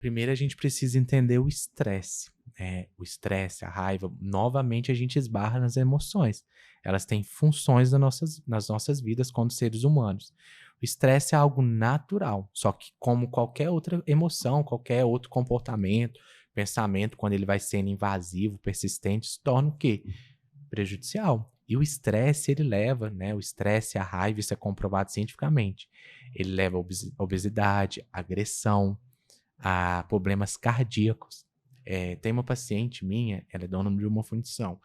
Primeiro a gente precisa entender o estresse, né? O estresse, a raiva, novamente a gente esbarra nas emoções. Elas têm funções nas nossas vidas como seres humanos. O estresse é algo natural, só que como qualquer outra emoção, qualquer outro comportamento, pensamento, quando ele vai sendo invasivo, persistente, se torna o quê? Prejudicial. E o estresse, ele leva, né? O estresse, a raiva, isso é comprovado cientificamente. Ele leva a obesidade, agressão, a problemas cardíacos. Tem uma paciente minha, ela é dona de uma fundição.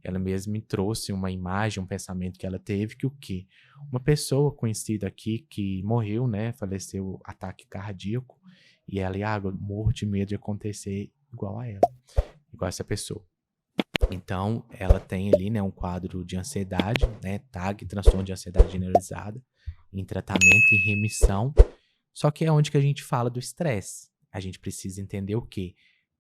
Ela mesma me trouxe uma imagem, um pensamento que ela teve, que o quê? Uma pessoa conhecida aqui que morreu, né? Faleceu ataque cardíaco. E ela, Iago, eu morro de medo de acontecer igual a ela, igual a essa pessoa. Então, ela tem ali, né, um quadro de ansiedade, né? TAG, transtorno de ansiedade generalizada, em tratamento, em remissão. Só que é onde que a gente fala do estresse. A gente precisa entender o quê?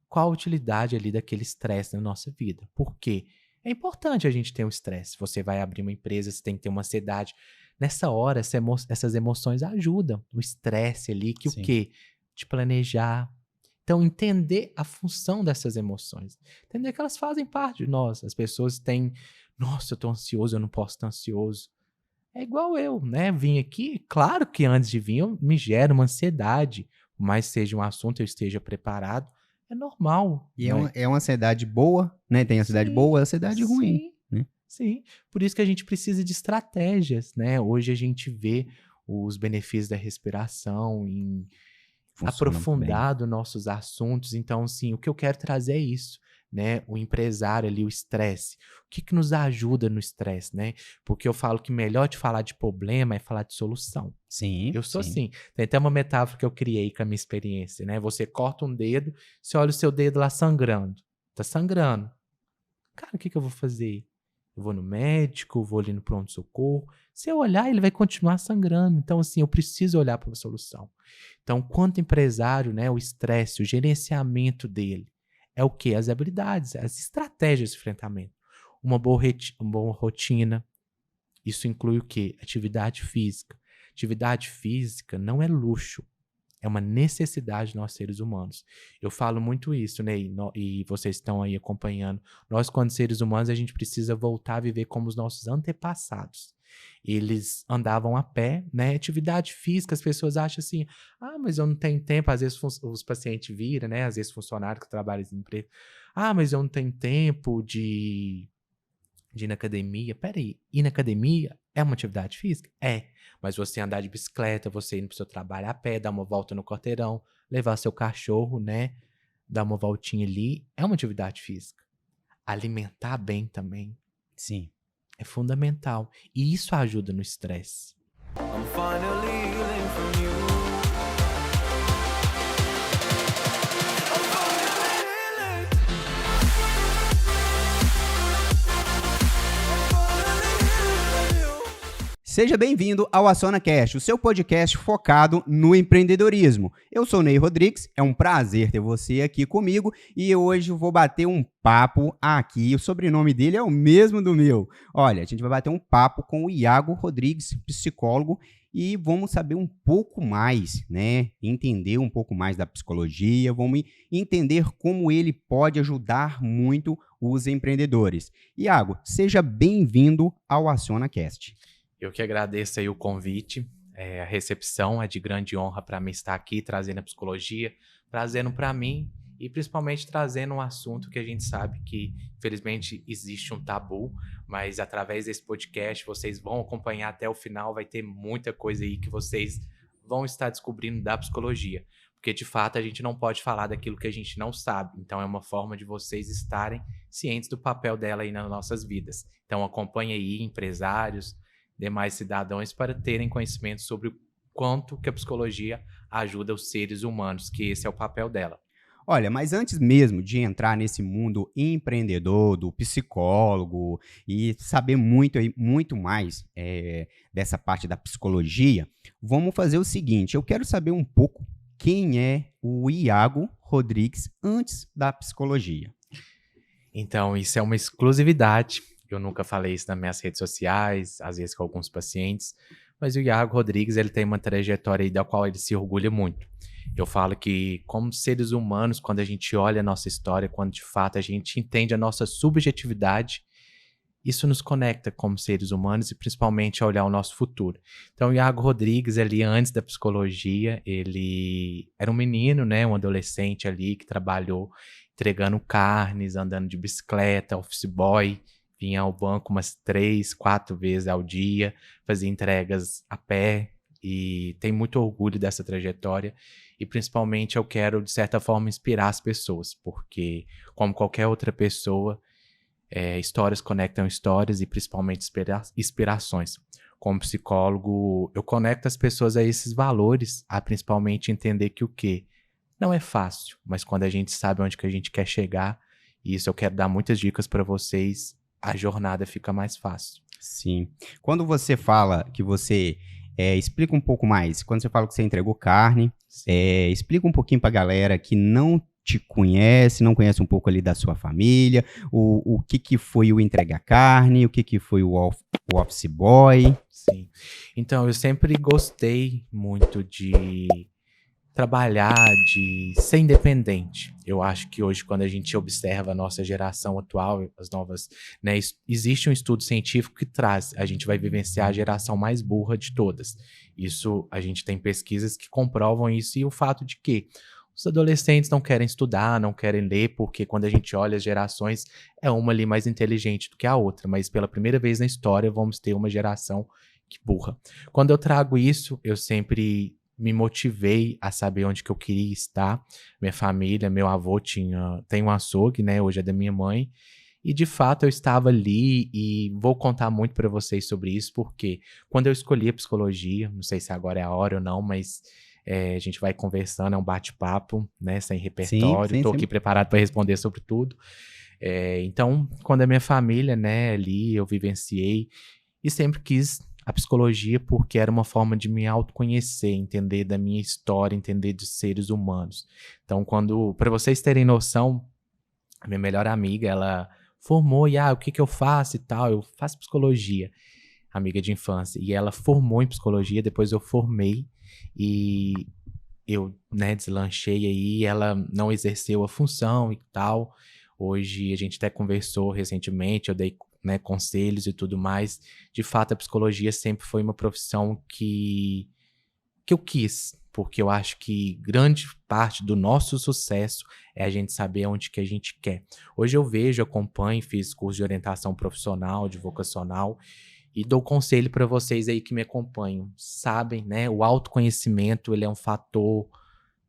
Qual a utilidade ali daquele estresse na nossa vida? Por quê? É importante a gente ter um estresse. Você vai abrir uma empresa, você tem que ter uma ansiedade. Nessa hora, essas emoções ajudam. O estresse ali, que o Sim. quê? De planejar. Então, entender a função dessas emoções. Entender que elas fazem parte de nós. As pessoas têm, nossa, eu tô ansioso, eu não posso estar ansioso. É igual eu, né? Vim aqui, claro que antes de vir eu me gera uma ansiedade, por mais que seja um assunto eu esteja preparado, é normal, E né? é uma ansiedade boa, né? Tem ansiedade boa e ansiedade ruim, Sim, né? sim. Por isso que a gente precisa de estratégias, né? Hoje a gente vê os benefícios da respiração em Funciona muito bem. aprofundado nossos assuntos. Então, assim, o que eu quero trazer é isso, né? O empresário ali, o estresse. O que que nos ajuda no estresse, né? Porque eu falo que melhor de falar de problema é falar de solução. Sim, Eu sou sim. assim. Tem até uma metáfora que eu criei com a minha experiência, né? Você corta um dedo, você olha o seu dedo lá sangrando. Tá sangrando. Cara, o que que eu vou fazer? Eu vou no médico, vou ali no pronto-socorro. Se eu olhar, ele vai continuar sangrando. Então, assim, eu preciso olhar para a solução. Então, quanto empresário, né, o estresse, o gerenciamento dele é o quê? As habilidades, as estratégias de enfrentamento. Uma boa rotina. Isso inclui o quê? Atividade física. Atividade física não é luxo. É uma necessidade de nós seres humanos. Eu falo muito isso, né? E vocês estão aí acompanhando. Nós, quando seres humanos, a gente precisa voltar a viver como os nossos antepassados. Eles andavam a pé, né? Atividade física, as pessoas acham assim, ah, mas eu não tenho tempo. Às vezes os pacientes viram, né? Às vezes funcionários que trabalham em empresa. Ah, mas eu não tenho tempo de ir na academia. Peraí, ir na academia é uma atividade física? É. Mas você andar de bicicleta, você indo pro seu trabalho a pé, dar uma volta no quarteirão, levar seu cachorro, né? Dar uma voltinha ali, é uma atividade física. Alimentar bem também Sim. é fundamental. E isso ajuda no estresse. I'm finally healing from you. I'm finally healing. I'm finally healing from you. Seja bem-vindo ao AcionaCast, o seu podcast focado no empreendedorismo. Eu sou o Ney Rodrigues, é um prazer ter você aqui comigo e hoje eu vou bater um papo aqui, o sobrenome dele é o mesmo do meu. Olha, a gente vai bater um papo com o Iago Rodrigues, psicólogo, e vamos saber um pouco mais, né? Entender um pouco mais da psicologia, vamos entender como ele pode ajudar muito os empreendedores. Iago, seja bem-vindo ao AcionaCast. Eu que agradeço aí o convite, a recepção é de grande honra para mim estar aqui, trazendo a psicologia, trazendo para mim e principalmente trazendo um assunto que a gente sabe que, infelizmente, existe um tabu, mas através desse podcast vocês vão acompanhar até o final, vai ter muita coisa aí que vocês vão estar descobrindo da psicologia, porque de fato a gente não pode falar daquilo que a gente não sabe, então é uma forma de vocês estarem cientes do papel dela aí nas nossas vidas. Então acompanhe aí empresários, demais cidadãos para terem conhecimento sobre o quanto que a psicologia ajuda os seres humanos, que esse é o papel dela. Olha, mas antes mesmo de entrar nesse mundo empreendedor, do psicólogo e saber muito mais dessa parte da psicologia, vamos fazer o seguinte, eu quero saber um pouco quem é o Iago Rodrigues antes da psicologia. Então, isso é uma exclusividade. Eu nunca falei isso nas minhas redes sociais, às vezes com alguns pacientes, mas o Iago Rodrigues ele tem uma trajetória aí da qual ele se orgulha muito. Eu falo que, como seres humanos, quando a gente olha a nossa história, quando de fato a gente entende a nossa subjetividade, isso nos conecta como seres humanos e principalmente a olhar o nosso futuro. Então, o Iago Rodrigues, ali antes da psicologia, ele era um menino, né, um adolescente ali que trabalhou entregando carnes, andando de bicicleta, office boy, vinha ao banco umas 3, 4 vezes ao dia, fazia entregas a pé e tem muito orgulho dessa trajetória e principalmente eu quero, de certa forma, inspirar as pessoas, porque como qualquer outra pessoa, histórias conectam histórias e principalmente inspirações. Como psicólogo, eu conecto as pessoas a esses valores, a principalmente entender que o quê? Não é fácil, mas quando a gente sabe onde que a gente quer chegar, e isso eu quero dar muitas dicas para vocês, a jornada fica mais fácil. Sim. Quando você fala que você explica um pouco mais, quando você fala que você entregou carne, explica um pouquinho pra galera que não te conhece, não conhece um pouco ali da sua família, o que foi o entregar carne, o que foi o office boy. Sim. Então, eu sempre gostei muito de trabalhar, de ser independente. Eu acho que hoje, quando a gente observa a nossa geração atual, as novas, né, existe um estudo científico que traz, a gente vai vivenciar a geração mais burra de todas. Isso, a gente tem pesquisas que comprovam isso e o fato de que os adolescentes não querem estudar, não querem ler, porque quando a gente olha as gerações, é uma ali mais inteligente do que a outra, mas pela primeira vez na história vamos ter uma geração que burra. Quando eu trago isso, eu sempre me motivei a saber onde que eu queria estar. Minha família, meu avô tem um açougue, né? Hoje é da minha mãe. E de fato eu estava ali e vou contar muito para vocês sobre isso, porque quando eu escolhi a psicologia, não sei se agora é a hora ou não, mas a gente vai conversando, é um bate-papo, né? Sem repertório. Sim, Tô sim. aqui preparado para responder sobre tudo. Então, quando a minha família, né, ali eu vivenciei e sempre quis a psicologia porque era uma forma de me autoconhecer, entender da minha história, entender dos seres humanos. Então, para vocês terem noção, a minha melhor amiga, ela formou e o que que eu faço e tal, eu faço psicologia, amiga de infância, e ela formou em psicologia, depois eu formei e eu, né, deslanchei aí, ela não exerceu a função e tal. Hoje a gente até conversou recentemente, eu dei, né, conselhos e tudo mais. De fato, a psicologia sempre foi uma profissão que eu quis, porque eu acho que grande parte do nosso sucesso é a gente saber onde que a gente quer. Hoje eu vejo, acompanho, fiz curso de orientação profissional, de vocacional, e dou conselho para vocês aí que me acompanham. Sabem, né, o autoconhecimento, ele é um fator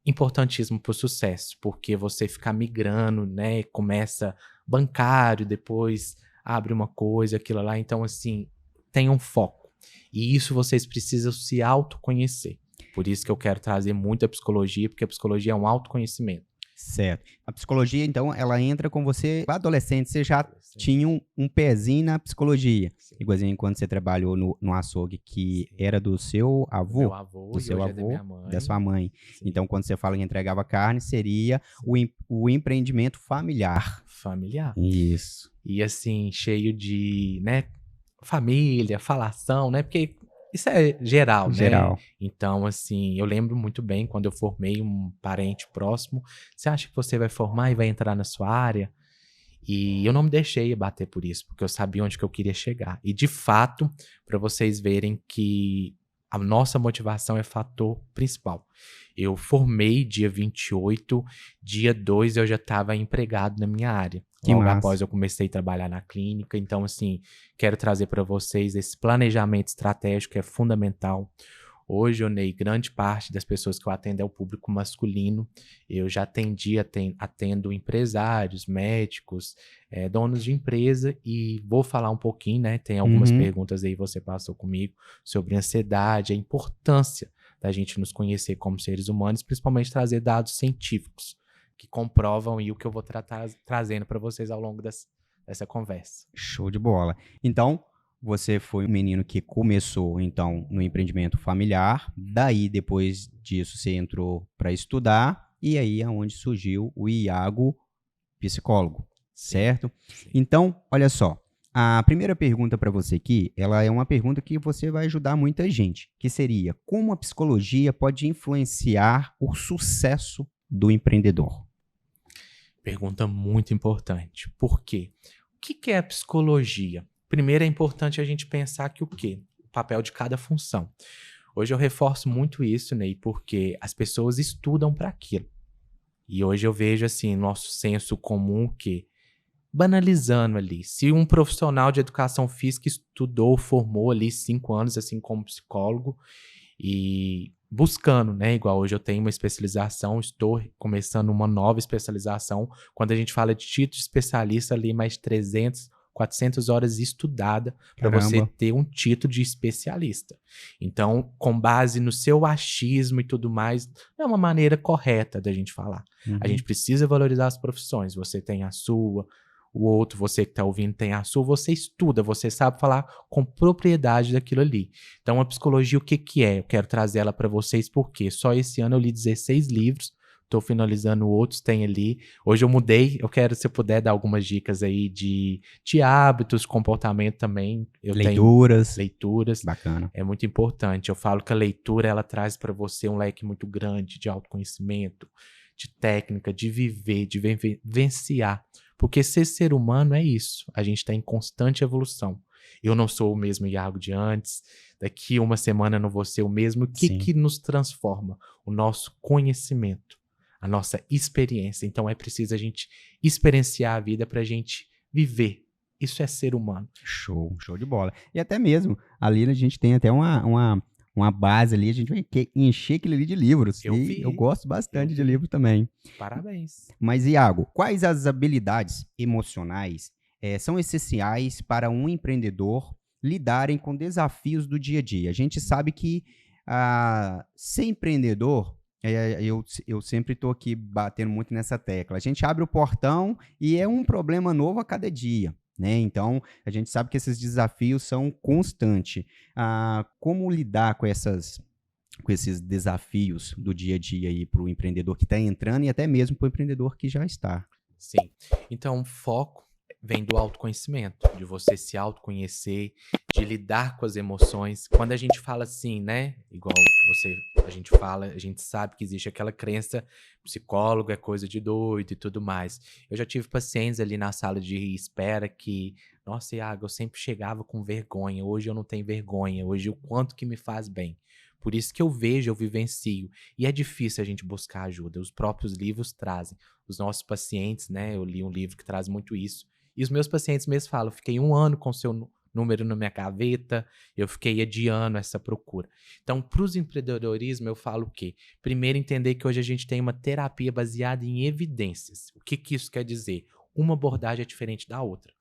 importantíssimo para o sucesso, porque você ficar migrando, né, começa bancário, depois abre uma coisa, aquilo lá, então assim, tenham foco. E isso vocês precisam se autoconhecer. Por isso que eu quero trazer muito a psicologia, porque a psicologia é um autoconhecimento. Certo. A psicologia, então, ela entra com você, adolescente, você já tinha um pezinho na psicologia. Sim. Igualzinho quando você trabalhou no açougue, que era do seu avô, Meu avô, do e seu hoje é da avô, minha mãe. da sua mãe. Sim. Então, quando você fala que entregava carne, seria o empreendimento familiar. Familiar. Isso. E assim, cheio de, né, família, falação, né, porque isso é geral, né? Geral. Então, assim, eu lembro muito bem quando eu formei um parente próximo. Você acha que você vai formar e vai entrar na sua área? E eu não me deixei bater por isso, porque eu sabia onde que eu queria chegar. E, de fato, para vocês verem que a nossa motivação é fator principal. Eu formei dia 28, dia 2 eu já estava empregado na minha área. Que Logo massa. após eu comecei a trabalhar na clínica. Então, assim, quero trazer para vocês esse planejamento estratégico que é fundamental. Hoje, eu Ney, grande parte das pessoas que eu atendo é o público masculino. Eu já atendo empresários, médicos, donos de empresa e vou falar um pouquinho, né? Tem algumas perguntas aí que você passou comigo sobre ansiedade, a importância da gente nos conhecer como seres humanos, principalmente trazer dados científicos que comprovam e o que eu vou trazendo para vocês ao longo dessa conversa. Show de bola. Então, você foi um menino que começou, então, no empreendimento familiar. Daí, depois disso, você entrou para estudar. E aí é onde surgiu o Iago psicólogo, certo? Sim. Então, olha só. A primeira pergunta para você aqui, ela é uma pergunta que você vai ajudar muita gente, que seria: como a psicologia pode influenciar o sucesso do empreendedor? Pergunta muito importante. Por quê? O que é a psicologia? Primeiro é importante a gente pensar que o quê? O papel de cada função. Hoje eu reforço muito isso, Ney, porque as pessoas estudam para aquilo. E hoje eu vejo assim, nosso senso comum que banalizando ali. Se um profissional de educação física estudou, formou ali 5 anos, assim como psicólogo, e buscando, né? Igual hoje eu tenho uma especialização, estou começando uma nova especialização. Quando a gente fala de título de especialista, ali mais 300, 400 horas estudada para você Caramba. ter um título de especialista. Então, com base no seu achismo e tudo mais, não é uma maneira correta da gente falar. A gente precisa valorizar as profissões. Você tem a sua, o outro, você que está ouvindo, tem a sua. Você estuda, você sabe falar com propriedade daquilo ali. Então, a psicologia, o que que é? Eu quero trazer ela para vocês porque só esse ano eu li 16 livros. Estou finalizando outros, tem ali. Hoje eu mudei, eu quero, se eu puder, dar algumas dicas aí de hábitos, comportamento também. Eu tenho Leituras. leituras. Bacana. É muito importante. Eu falo que a leitura, ela traz para você um leque muito grande de autoconhecimento, de técnica, de viver, de vivenciar. Porque ser ser humano é isso. A gente está em constante evolução. Eu não sou o mesmo Iago de antes. Daqui uma semana eu não vou ser o mesmo. O que Sim. que nos transforma? O nosso conhecimento, a nossa experiência. Então é preciso a gente experienciar a vida para a gente viver. Isso é ser humano. Show, show de bola. E até mesmo, ali a gente tem até uma base ali, a gente vai encher aquele ali de livros. Eu E vi, eu gosto bastante eu de vi. livro também. Parabéns. Mas, Iago, quais as habilidades emocionais são essenciais para um empreendedor lidarem com desafios do dia a dia? A gente sabe que ser empreendedor, eu sempre estou aqui batendo muito nessa tecla. A gente abre o portão e é um problema novo a cada dia, né? Então, a gente sabe que esses desafios são constantes. Como lidar com esses desafios do dia a dia aí para o empreendedor que está entrando e até mesmo para o empreendedor que já está? Sim. Então, o foco vem do autoconhecimento, de você se autoconhecer, de lidar com as emoções. Quando a gente fala assim, né? Igual a gente fala, a gente sabe que existe aquela crença, psicólogo é coisa de doido e tudo mais. Eu já tive pacientes ali na sala de espera que, nossa, Iago, eu sempre chegava com vergonha. Hoje eu não tenho vergonha. Hoje o quanto que me faz bem. Por isso que eu vejo, eu vivencio. E é difícil a gente buscar ajuda. Os próprios livros trazem. Os nossos pacientes, né? Eu li um livro que traz muito isso. E os meus pacientes mesmo falam, eu fiquei 1 ano com o seu número na minha gaveta, eu fiquei adiando essa procura. Então, para os empreendedorismo, eu falo o quê? Primeiro, entender que hoje a gente tem uma terapia baseada em evidências. O que que isso quer dizer? Uma abordagem é diferente da outra.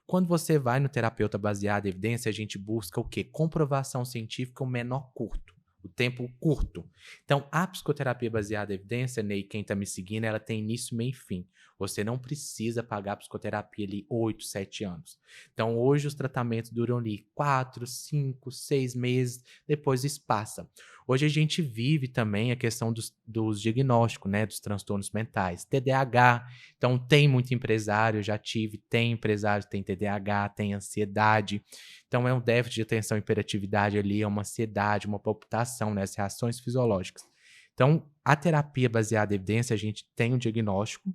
Quando você vai no terapeuta baseado em evidência, a gente busca o quê? Comprovação científica o menor curto. O tempo curto. Então, a psicoterapia baseada em evidência, Ney, quem tá me seguindo, ela tem início, meio e fim. Você não precisa pagar a psicoterapia ali 8, 7 anos. Então, hoje os tratamentos duram ali 4, 5, 6 meses, depois isso passa. Hoje a gente vive também a questão dos diagnósticos, né, dos transtornos mentais. TDAH, então tem muito empresário, já tive, tem empresário, tem TDAH, tem ansiedade. Então é um déficit de atenção e hiperatividade ali, é uma ansiedade, uma palpitação, né, as reações fisiológicas. Então, a terapia baseada em evidência, a gente tem um diagnóstico,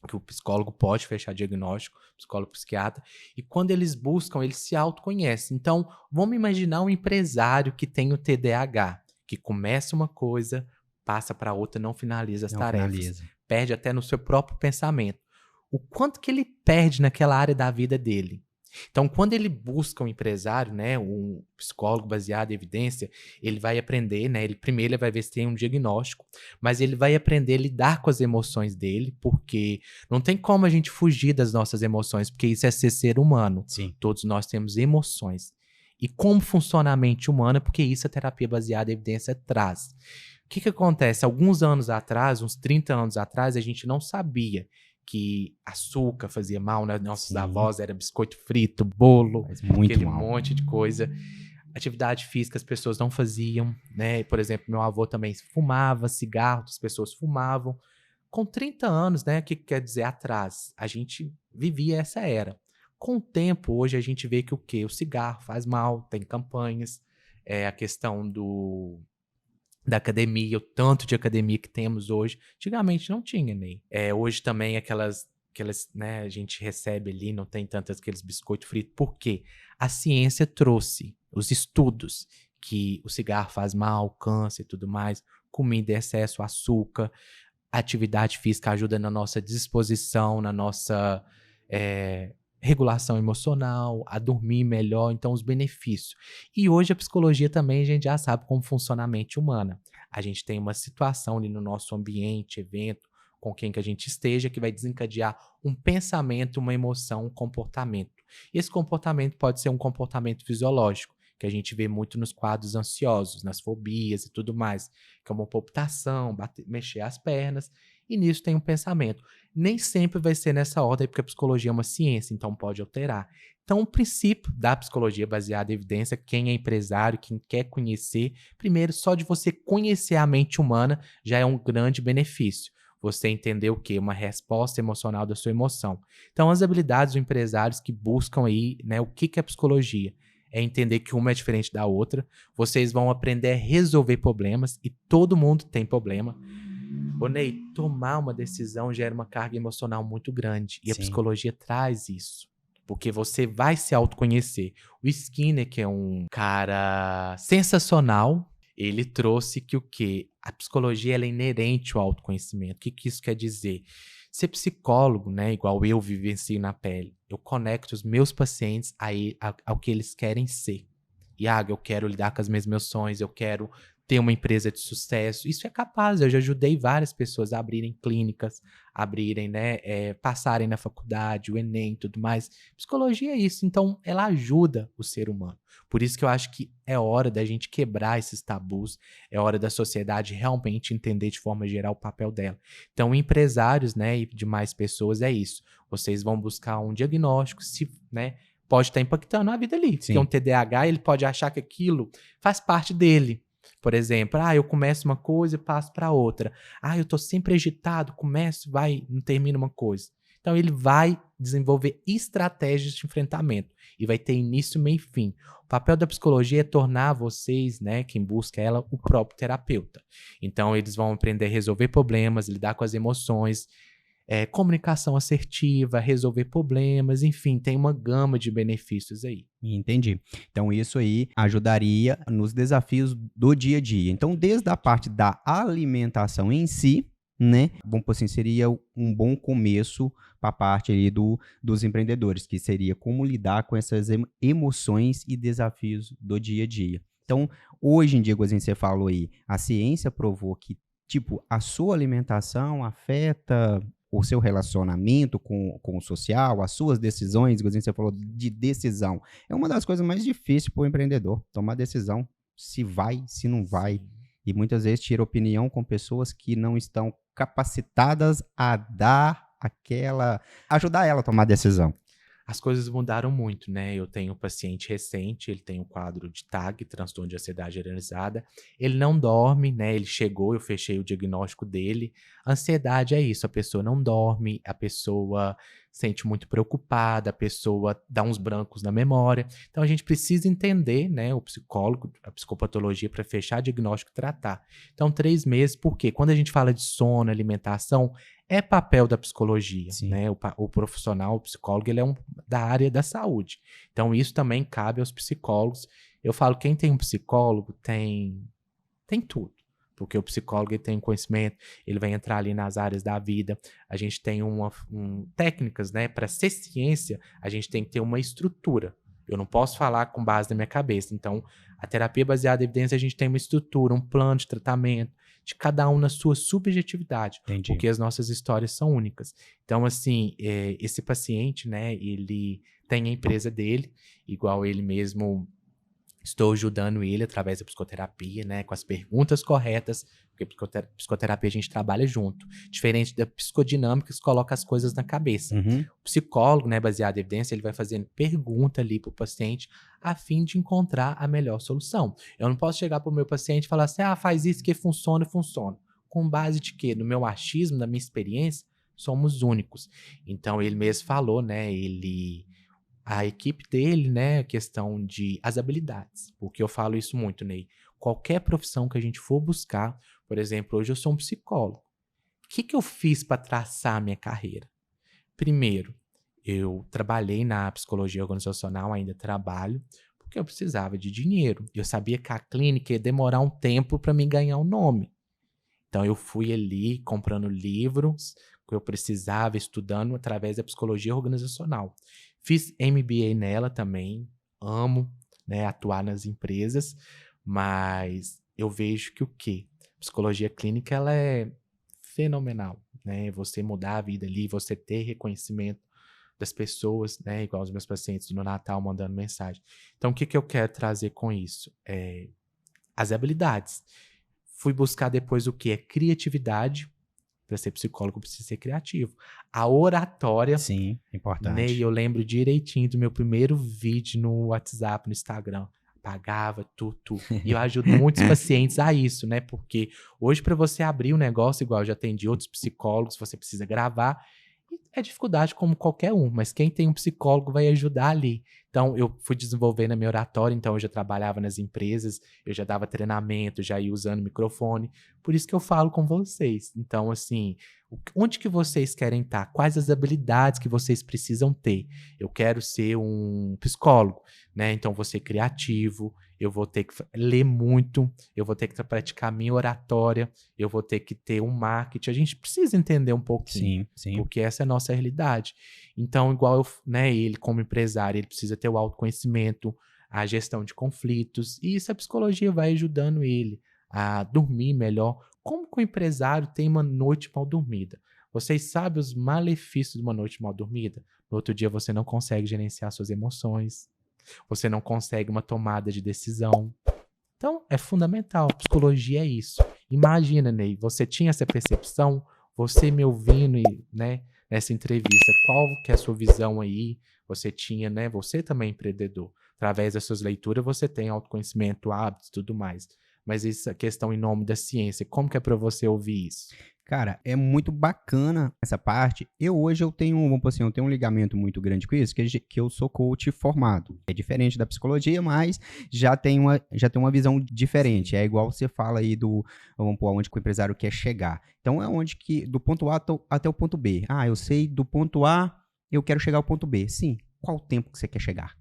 que o psicólogo pode fechar diagnóstico, psicólogo, psiquiatra, e quando eles buscam, eles se autoconhecem. Então, vamos imaginar um empresário que tem o TDAH, que começa uma coisa, passa para outra, não finaliza as Não tarefas, finaliza. perde até no seu próprio pensamento. O quanto que ele perde naquela área da vida dele? Então, quando ele busca um empresário, né, um psicólogo baseado em evidência, ele vai aprender, né, primeiro ele vai ver se tem um diagnóstico, mas ele vai aprender a lidar com as emoções dele, porque não tem como a gente fugir das nossas emoções, porque isso é ser humano. Sim. Todos nós temos emoções. E como funciona a mente humana, porque isso a terapia baseada em evidência traz. O que acontece? Alguns anos atrás, uns 30 anos atrás, a gente não sabia que açúcar fazia mal, né? Nossos Sim. avós era biscoito frito, bolo, Faz muito aquele mal. monte de coisa. Atividade física as pessoas não faziam, né? Por exemplo, meu avô também fumava cigarro, as pessoas fumavam. Com 30 anos, né? O que quer dizer atrás? A gente vivia essa era. Com o tempo, hoje a gente vê que o quê? O cigarro faz mal, tem campanhas, a questão da academia, o tanto de academia que temos hoje. Antigamente não tinha, nem. Hoje também aquelas, né, a gente recebe ali, não tem tantos aqueles biscoitos fritos. Por quê? A ciência trouxe os estudos que o cigarro faz mal, câncer e tudo mais, comida em excesso, açúcar, atividade física ajuda na nossa disposição, na nossa regulação emocional, a dormir melhor, então os benefícios. E hoje a psicologia também a gente já sabe como funciona a mente humana. A gente tem uma situação ali no nosso ambiente, evento, com quem que a gente esteja, que vai desencadear um pensamento, uma emoção, um comportamento. E esse comportamento pode ser um comportamento fisiológico, que a gente vê muito nos quadros ansiosos, nas fobias e tudo mais, que é uma palpitação, mexer as pernas, e nisso tem um pensamento. Nem sempre vai ser nessa ordem, porque a psicologia é uma ciência, então pode alterar. Então, o princípio da psicologia baseada em evidência, quem é empresário, quem quer conhecer, primeiro, só de você conhecer a mente humana já é um grande benefício. Você entender o quê? Uma resposta emocional da sua emoção. Então, as habilidades dos empresários que buscam aí, né, o que é psicologia? É entender que uma é diferente da outra. Vocês vão aprender a resolver problemas e todo mundo tem problema. Ô Ney, tomar uma decisão gera uma carga emocional muito grande e a Sim. psicologia traz isso. Porque você vai se autoconhecer. O Skinner, que é um cara sensacional, ele trouxe que o quê? A psicologia ela é inerente ao autoconhecimento. O que isso quer dizer? Ser psicólogo, né, igual eu vivencio na pele, eu conecto os meus pacientes ao que eles querem ser. Iago, eu quero lidar com os meus emoções, eu quero ter uma empresa de sucesso. Isso é capaz, eu já ajudei várias pessoas a abrirem clínicas, abrirem, né, passarem na faculdade, o Enem e tudo mais. Psicologia é isso, então ela ajuda o ser humano. Por isso que eu acho que é hora da gente quebrar esses tabus, é hora da sociedade realmente entender de forma geral o papel dela. Então, empresários, né, e demais pessoas é isso. Vocês vão buscar um diagnóstico, se, né, pode estar impactando a vida ali. Sim. Porque um TDAH, ele pode achar que aquilo faz parte dele. Por exemplo, eu começo uma coisa e passo para outra. Eu tô sempre agitado, começo, vai, não termina uma coisa. Então ele vai desenvolver estratégias de enfrentamento e vai ter início, meio e fim. O papel da psicologia é tornar vocês, né, quem busca ela, o próprio terapeuta. Então eles vão aprender a resolver problemas, lidar com as emoções, comunicação assertiva, resolver problemas, enfim, tem uma gama de benefícios aí. Entendi. Então, isso aí ajudaria nos desafios do dia a dia. Então, desde a parte da alimentação em si, né? Bom, assim, seria um bom começo para a parte ali dos empreendedores, que seria como lidar com essas emoções e desafios do dia a dia. Então, hoje em dia, como você falou aí, a ciência provou que, tipo, a sua alimentação afeta o seu relacionamento com o social, as suas decisões, igual você falou de decisão. É uma das coisas mais difíceis para o empreendedor, tomar decisão, se vai, se não vai. E muitas vezes tira opinião com pessoas que não estão capacitadas a ajudar ela a tomar decisão. As coisas mudaram muito, né? Eu tenho um paciente recente, ele tem um quadro de TAG, transtorno de ansiedade generalizada. Ele não dorme, né? Ele chegou, eu fechei o diagnóstico dele. Ansiedade é isso, a pessoa não dorme, a pessoa sente muito preocupada, a pessoa dá uns brancos na memória. Então a gente precisa entender, né, o psicólogo, a psicopatologia para fechar diagnóstico e tratar. Então 3 meses, porque quando a gente fala de sono, alimentação, é papel da psicologia, Sim. né? O profissional, o psicólogo, ele é da área da saúde. Então isso também cabe aos psicólogos. Eu falo, quem tem um psicólogo tem tudo. Porque o psicólogo ele tem conhecimento, ele vai entrar ali nas áreas da vida. A gente tem técnicas, né? Para ser ciência, a gente tem que ter uma estrutura. Eu não posso falar com base na minha cabeça. Então, a terapia baseada em evidência, a gente tem uma estrutura, um plano de tratamento, de cada um na sua subjetividade. Entendi. Porque as nossas histórias são únicas. Então, assim, esse paciente, né? Ele tem a empresa dele, igual ele mesmo. Estou ajudando ele através da psicoterapia, né, com as perguntas corretas, porque psicoterapia a gente trabalha junto. Diferente da psicodinâmica, que coloca as coisas na cabeça. Uhum. O psicólogo, né, baseado em evidência, ele vai fazendo pergunta ali para o paciente a fim de encontrar a melhor solução. Eu não posso chegar para o meu paciente e falar assim, faz isso que funciona. Com base de quê? No meu achismo, na minha experiência, somos únicos. Então, ele mesmo falou, né, a equipe dele, né, a questão de as habilidades, porque eu falo isso muito, Ney. Qualquer profissão que a gente for buscar, por exemplo, hoje eu sou um psicólogo. O que que eu fiz para traçar a minha carreira? Primeiro, eu trabalhei na psicologia organizacional, ainda trabalho, porque eu precisava de dinheiro. Eu sabia que a clínica ia demorar um tempo para me ganhar um nome. Então eu fui ali comprando livros que eu precisava, estudando através da psicologia organizacional. Fiz MBA nela também, amo, né, atuar nas empresas, mas eu vejo que o quê? Psicologia clínica ela é fenomenal, né? Você mudar a vida ali, você ter reconhecimento das pessoas, né? Igual os meus pacientes no Natal mandando mensagem. Então, o que que eu quero trazer com isso? As habilidades. Fui buscar depois o que é criatividade. Para ser psicólogo, precisa ser criativo. A oratória. Sim, importante. Ney, eu lembro direitinho do meu primeiro vídeo no WhatsApp, no Instagram. Pagava tudo. E eu ajudo muitos pacientes a isso, né? Porque hoje, para você abrir um negócio, igual eu já atendi outros psicólogos, você precisa gravar. É dificuldade como qualquer um, mas quem tem um psicólogo vai ajudar ali. Então, eu fui desenvolvendo a minha oratória, então eu já trabalhava nas empresas, eu já dava treinamento, já ia usando microfone. Por isso que eu falo com vocês. Então, assim, onde que vocês querem estar? Quais as habilidades que vocês precisam ter? Eu quero ser um psicólogo, né? Então, vou ser criativo, eu vou ter que ler muito, eu vou ter que praticar minha oratória, eu vou ter que ter um marketing. A gente precisa entender um pouquinho. Sim, sim. Porque essa é a nossa realidade. Então, igual eu, né, ele como empresário, ele precisa ter o autoconhecimento, a gestão de conflitos, e isso a psicologia vai ajudando ele a dormir melhor. Como que o empresário tem uma noite mal dormida? Vocês sabem os malefícios de uma noite mal dormida? No outro dia você não consegue gerenciar suas emoções, você não consegue uma tomada de decisão. Então, é fundamental. Psicologia é isso. Imagina, Ney, você tinha essa percepção, você me ouvindo, né, nessa entrevista, qual que é a sua visão aí? Você tinha, né, você também é empreendedor. Através das suas leituras, você tem autoconhecimento, hábitos e tudo mais. Mas essa questão em nome da ciência, como que é para você ouvir isso? Cara, é muito bacana essa parte. Hoje eu tenho, vamos assim, eu tenho um ligamento muito grande com isso, que eu sou coach formado. É diferente da psicologia, mas já tem uma visão diferente. É igual você fala aí vamos pôr, onde que o empresário quer chegar. Então é onde que, do ponto A até o ponto B. Ah, eu sei do ponto A, eu quero chegar ao ponto B. Sim, qual o tempo que você quer chegar?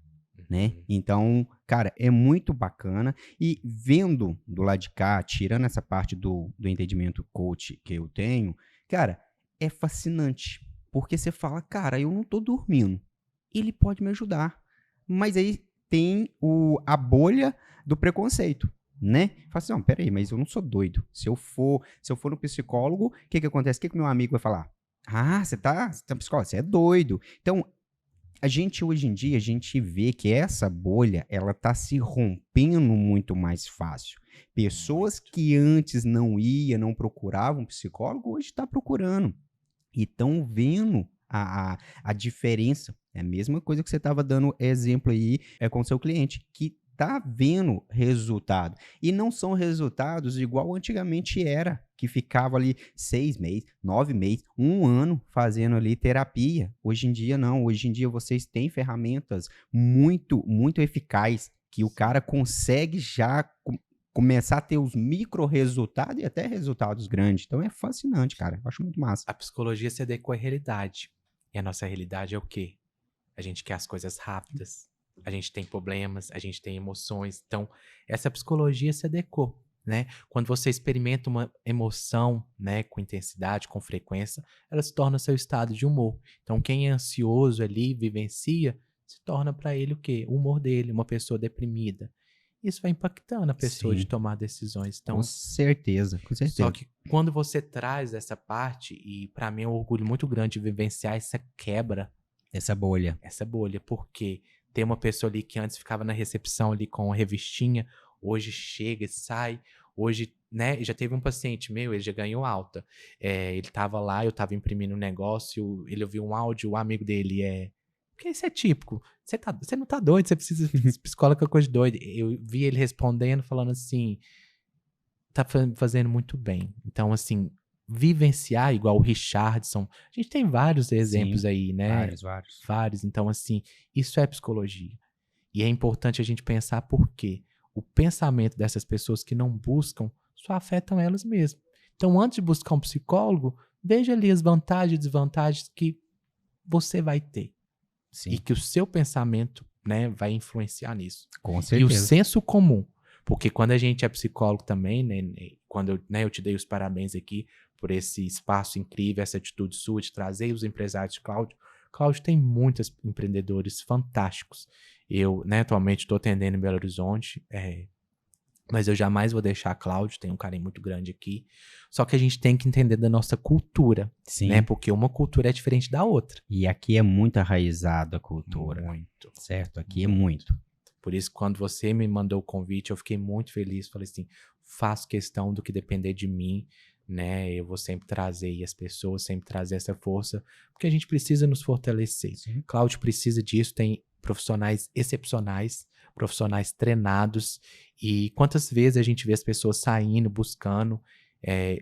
Né? Então, cara, é muito bacana. E vendo do lado de cá, tirando essa parte do entendimento coach que eu tenho, cara, é fascinante. Porque você fala, cara, eu não tô dormindo. Ele pode me ajudar. Mas aí tem a bolha do preconceito, né? Fala assim, não, peraí, mas eu não sou doido. Se eu for no psicólogo, o que acontece? O que meu amigo vai falar? Ah, você tá psicólogo, você é doido. Então, hoje em dia, a gente vê que essa bolha, ela tá se rompendo muito mais fácil. Pessoas que antes não procuravam psicólogo, hoje está procurando. E estão vendo a diferença. É a mesma coisa que você estava dando exemplo aí com o seu cliente, que tá vendo resultado. E não são resultados igual antigamente era, que ficava ali 6 meses, 9 meses, 1 ano fazendo ali terapia. Hoje em dia não. Hoje em dia vocês têm ferramentas muito, muito eficazes que o cara consegue já começar a ter os micro resultados e até resultados grandes. Então é fascinante, cara. Eu acho muito massa. A psicologia se adequa à realidade. E a nossa realidade é o quê? A gente quer as coisas rápidas. A gente tem problemas, a gente tem emoções. Então, essa psicologia se adequou, né? Quando você experimenta uma emoção, né, com intensidade, com frequência, ela se torna seu estado de humor. Então, quem é ansioso ali, vivencia, se torna para ele o quê? O humor dele, uma pessoa deprimida. Isso vai impactando a pessoa de tomar decisões. Então, com certeza, com certeza. só que quando você traz essa parte, e para mim é um orgulho muito grande de vivenciar essa quebra, essa bolha, porque tem uma pessoa ali que antes ficava na recepção ali com a revistinha, hoje chega e sai. Hoje, né, já teve um paciente meu, ele já ganhou alta. Ele tava lá, eu tava imprimindo um negócio, ele ouviu um áudio, o amigo dele porque isso é típico. Você não tá doido, você precisa de psicólogo, é coisa de doido. Eu vi ele respondendo, falando assim, tá fazendo muito bem. Então, assim, vivenciar, igual o Richardson. A gente tem vários exemplos aí, né? Vários. Vários. Então, assim, isso é psicologia. E é importante a gente pensar por quê. O pensamento dessas pessoas que não buscam só afetam elas mesmas. Então, antes de buscar um psicólogo, veja ali as vantagens e desvantagens que você vai ter. Sim, E que o seu pensamento, né, vai influenciar nisso. com E o certeza. senso comum. Porque quando a gente é psicólogo também, né, quando eu te dei os parabéns aqui por esse espaço incrível, essa atitude sua de trazer os empresários de Cláudio. Cláudio tem muitos empreendedores fantásticos. Eu, né, atualmente estou atendendo em Belo Horizonte, mas eu jamais vou deixar Cláudio, tem um carinho muito grande aqui. Só que a gente tem que entender da nossa cultura, Sim. né? Porque uma cultura é diferente da outra. E aqui é muito arraizado a cultura, Muito. certo? Aqui é muito. Por isso, quando você me mandou o convite, eu fiquei muito feliz. Falei assim, faço questão do que depender de mim, né? Eu vou sempre trazer aí as pessoas, sempre trazer essa força, porque a gente precisa nos fortalecer. Sim. Cláudio precisa disso, tem profissionais excepcionais, profissionais treinados, e quantas vezes a gente vê as pessoas saindo, buscando.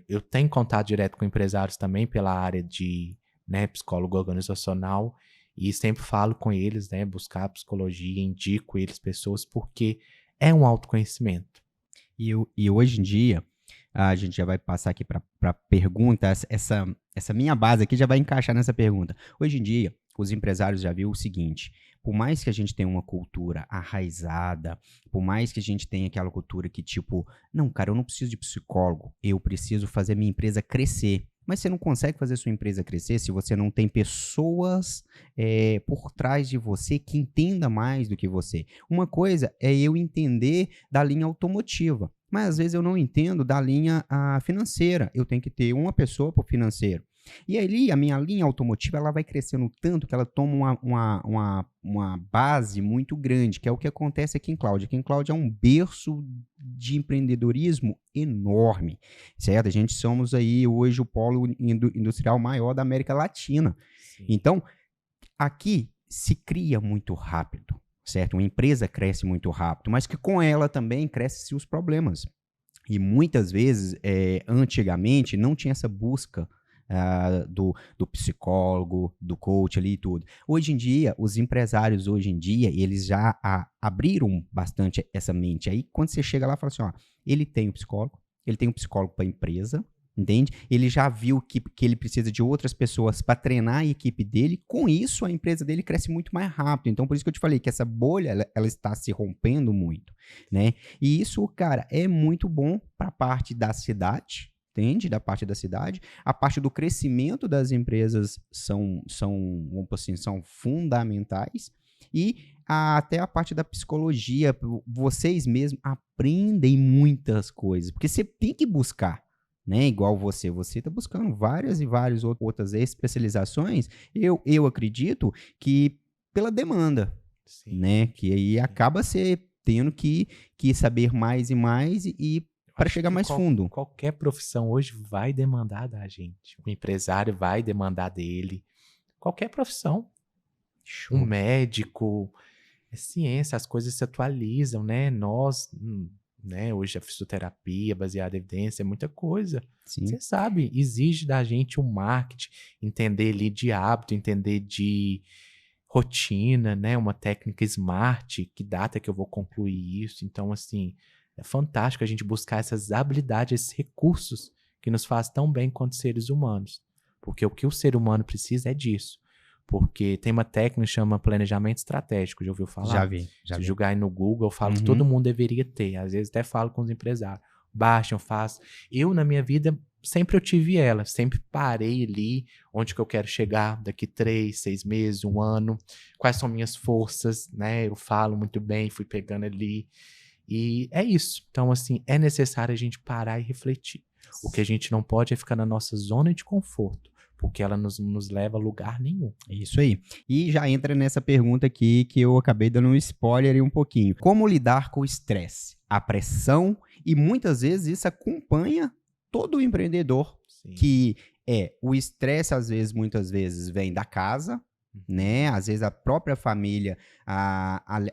Eu tenho contato direto com empresários também pela área de, né, psicólogo organizacional, e sempre falo com eles, né, buscar psicologia, indico eles pessoas, porque é um autoconhecimento. E hoje em dia, a gente já vai passar aqui para a pergunta, essa minha base aqui já vai encaixar nessa pergunta. Hoje em dia, os empresários já viram o seguinte: por mais que a gente tenha uma cultura arraizada, por mais que a gente tenha aquela cultura que tipo, não, cara, eu não preciso de psicólogo, eu preciso fazer minha empresa crescer. Mas você não consegue fazer sua empresa crescer se você não tem pessoas por trás de você que entenda mais do que você. Uma coisa é eu entender da linha automotiva, mas às vezes eu não entendo da linha financeira. Eu tenho que ter uma pessoa para o financeiro. E ali a minha linha automotiva ela vai crescendo tanto que ela toma uma base muito grande, que é o que acontece aqui em Cláudio. Aqui em Cláudio é um berço de empreendedorismo enorme, certo? A gente somos aí hoje o polo industrial maior da América Latina. Sim. Então, aqui se cria muito rápido, certo? Uma empresa cresce muito rápido, mas que com ela também crescem os problemas. E muitas vezes, antigamente, não tinha essa busca do psicólogo, do coach ali e tudo. Hoje em dia, os empresários eles já abriram bastante essa mente. Aí, quando você chega lá, fala assim, ó, ele tem um psicólogo para a empresa, entende? Ele já viu que ele precisa de outras pessoas para treinar a equipe dele. Com isso, a empresa dele cresce muito mais rápido. Então, por isso que eu te falei que essa bolha, ela está se rompendo muito, né? E isso, cara, é muito bom para a parte da cidade, entende? Da parte da cidade. A parte do crescimento das empresas são fundamentais. E até a parte da psicologia, vocês mesmos aprendem muitas coisas, porque você tem que buscar, né? Igual você está buscando várias e várias outras especializações, eu acredito que pela demanda, Sim. né? Que aí acaba você tendo que saber mais e mais e para Acho chegar que mais fundo. Qualquer profissão hoje vai demandar da gente. O empresário vai demandar dele. Qualquer profissão. Um médico, é ciência, as coisas se atualizam, né? Nós, né? Hoje a fisioterapia baseada em evidência é muita coisa. Sim. Você sabe, exige da gente um marketing, entender ali de hábito, entender de rotina, né? Uma técnica smart, que data que eu vou concluir isso. Então, assim, é fantástico a gente buscar essas habilidades, esses recursos que nos faz tão bem quanto seres humanos. Porque o que o ser humano precisa é disso. Porque tem uma técnica que chama planejamento estratégico, já ouviu falar? Já vi. Se jogar aí no Google, eu falo que Uhum. todo mundo deveria ter. Às vezes até falo com os empresários. Baixam, façam. Eu, na minha vida, sempre eu tive ela. Sempre parei ali, onde que eu quero chegar daqui 3, 6 meses, 1 ano. Quais são minhas forças, né? Eu falo muito bem, fui pegando ali. E é isso. Então, assim, é necessário a gente parar e refletir. O que a gente não pode é ficar na nossa zona de conforto, porque ela nos leva a lugar nenhum. Isso aí. E já entra nessa pergunta aqui que eu acabei dando um spoiler aí um pouquinho. Como lidar com o estresse, a pressão e muitas vezes isso acompanha todo empreendedor, Sim. que o estresse às vezes, muitas vezes vem da casa, né? Às vezes a própria família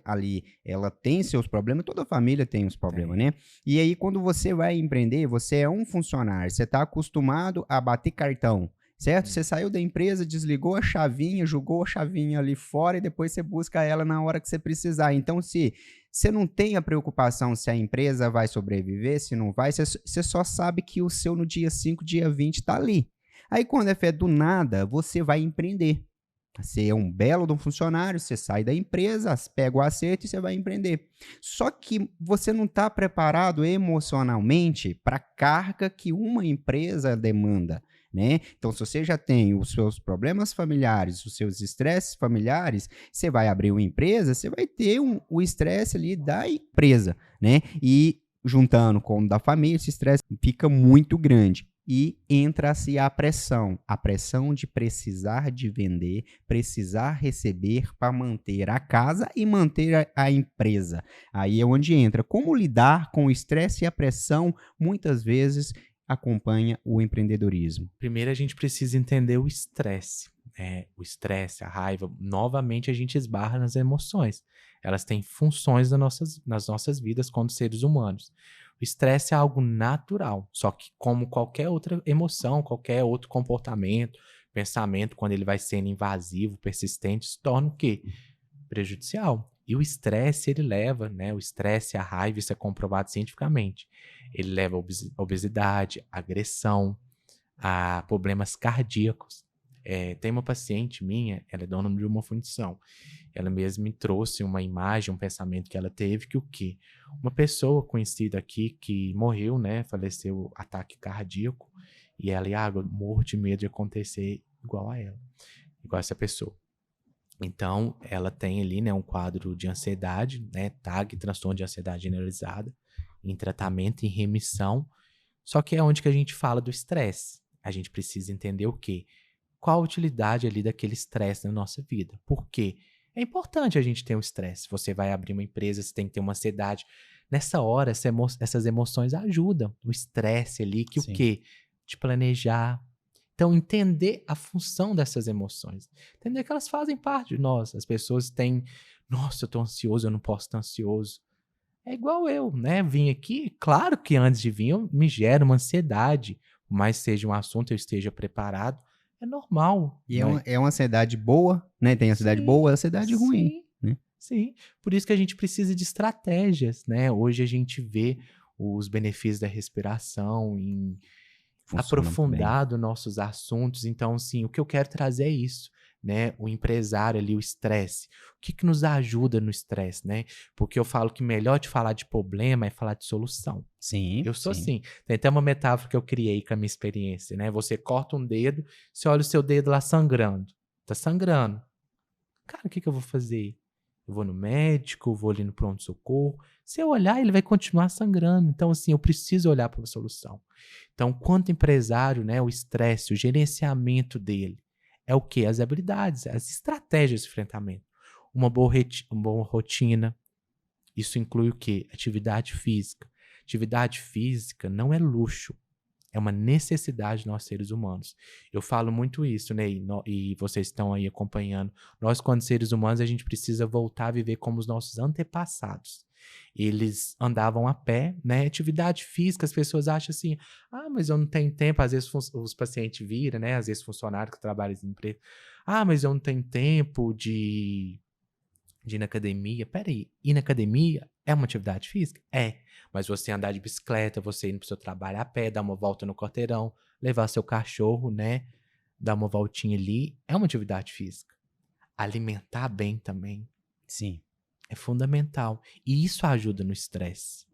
ali, ela tem seus problemas, toda família tem os problemas, né? E aí, quando você vai empreender, você é um funcionário, você está acostumado a bater cartão, certo? Você saiu da empresa, desligou a chavinha, jogou a chavinha ali fora e depois você busca ela na hora que você precisar. Então, se você não tem a preocupação se a empresa vai sobreviver, se não vai, você só sabe que o seu no dia 5, dia 20 está ali. Aí, quando é fé do nada, você vai empreender. Você é um belo de um funcionário, você sai da empresa, pega o acerto e você vai empreender. Só que você não está preparado emocionalmente para a carga que uma empresa demanda, né? Então, se você já tem os seus problemas familiares, os seus estresses familiares, você vai abrir uma empresa, você vai ter o estresse ali da empresa, né? E juntando com o da família, esse estresse fica muito grande. E entra-se a pressão de precisar de vender, precisar receber para manter a casa e manter a empresa. Aí é onde entra. Como lidar com o estresse e a pressão, muitas vezes acompanha o empreendedorismo. Primeiro a gente precisa entender o estresse. O estresse, a raiva, novamente a gente esbarra nas emoções. Elas têm funções nas nossas vidas como seres humanos. O estresse é algo natural, só que como qualquer outra emoção, qualquer outro comportamento, pensamento, quando ele vai sendo invasivo, persistente, se torna o quê? Prejudicial. E o estresse, ele leva, né? O estresse, a raiva, isso é comprovado cientificamente. Ele leva a obesidade, a agressão, a problemas cardíacos. Tem uma paciente minha, ela é dona de uma fundição. Ela mesma me trouxe uma imagem, um pensamento que ela teve, que o quê? Uma pessoa conhecida aqui que morreu, né? Faleceu ataque cardíaco. E ela, eu morro de medo de acontecer igual a ela, igual a essa pessoa. Então, ela tem ali, né, um quadro de ansiedade, né? TAG, transtorno de ansiedade generalizada, em tratamento, em remissão. Só que é onde que a gente fala do estresse. A gente precisa entender o quê? Qual a utilidade ali daquele estresse na nossa vida. Por quê? É importante a gente ter um estresse. Você vai abrir uma empresa, você tem que ter uma ansiedade. Nessa hora, essas emoções ajudam. O estresse ali, que Sim. o quê? De planejar. Então, entender a função dessas emoções. Entender que elas fazem parte de nós. As pessoas têm, nossa, eu tô ansioso, eu não posso estar ansioso. É igual eu, né? Vim aqui, claro que antes de vir eu me gera uma ansiedade. Por mais que seja um assunto, eu esteja preparado. É normal. E né? é uma ansiedade boa, né? Tem ansiedade Sim, boa e ansiedade ruim. sim, né? Sim. Por isso que a gente precisa de estratégias, né? Hoje a gente vê os benefícios da respiração em Funciona muito bem. aprofundado nossos assuntos. Então, sim, o que eu quero trazer é isso, né? O empresário ali, o estresse. O que nos ajuda no estresse, né? Porque eu falo que melhor de falar de problema é falar de solução. Sim, Eu sou sim. assim. Tem até uma metáfora que eu criei com a minha experiência, né? Você corta um dedo, você olha o seu dedo lá sangrando. Tá sangrando. Cara, o que eu vou fazer? Eu vou no médico, vou ali no pronto-socorro. Se eu olhar, ele vai continuar sangrando. Então, assim, eu preciso olhar para uma solução. Então, quanto empresário, né, o estresse, o gerenciamento dele é o quê? As habilidades, as estratégias de enfrentamento. Uma boa rotina. Isso inclui o quê? Atividade física. Atividade física não é luxo. É uma necessidade de nós seres humanos. Eu falo muito isso, né? E vocês estão aí acompanhando. Nós, quando seres humanos, a gente precisa voltar a viver como os nossos antepassados. Eles andavam a pé, né? Atividade física, as pessoas acham assim, mas eu não tenho tempo. Às vezes os pacientes viram, né? Às vezes funcionário que trabalha em empresa. Mas eu não tenho tempo de ir na academia. Peraí, ir na academia é uma atividade física? É. Mas você andar de bicicleta, você ir pro seu trabalho a pé, dar uma volta no quarteirão, levar seu cachorro, né? Dar uma voltinha ali, é uma atividade física. Alimentar bem também Sim. é fundamental. E isso ajuda no estresse.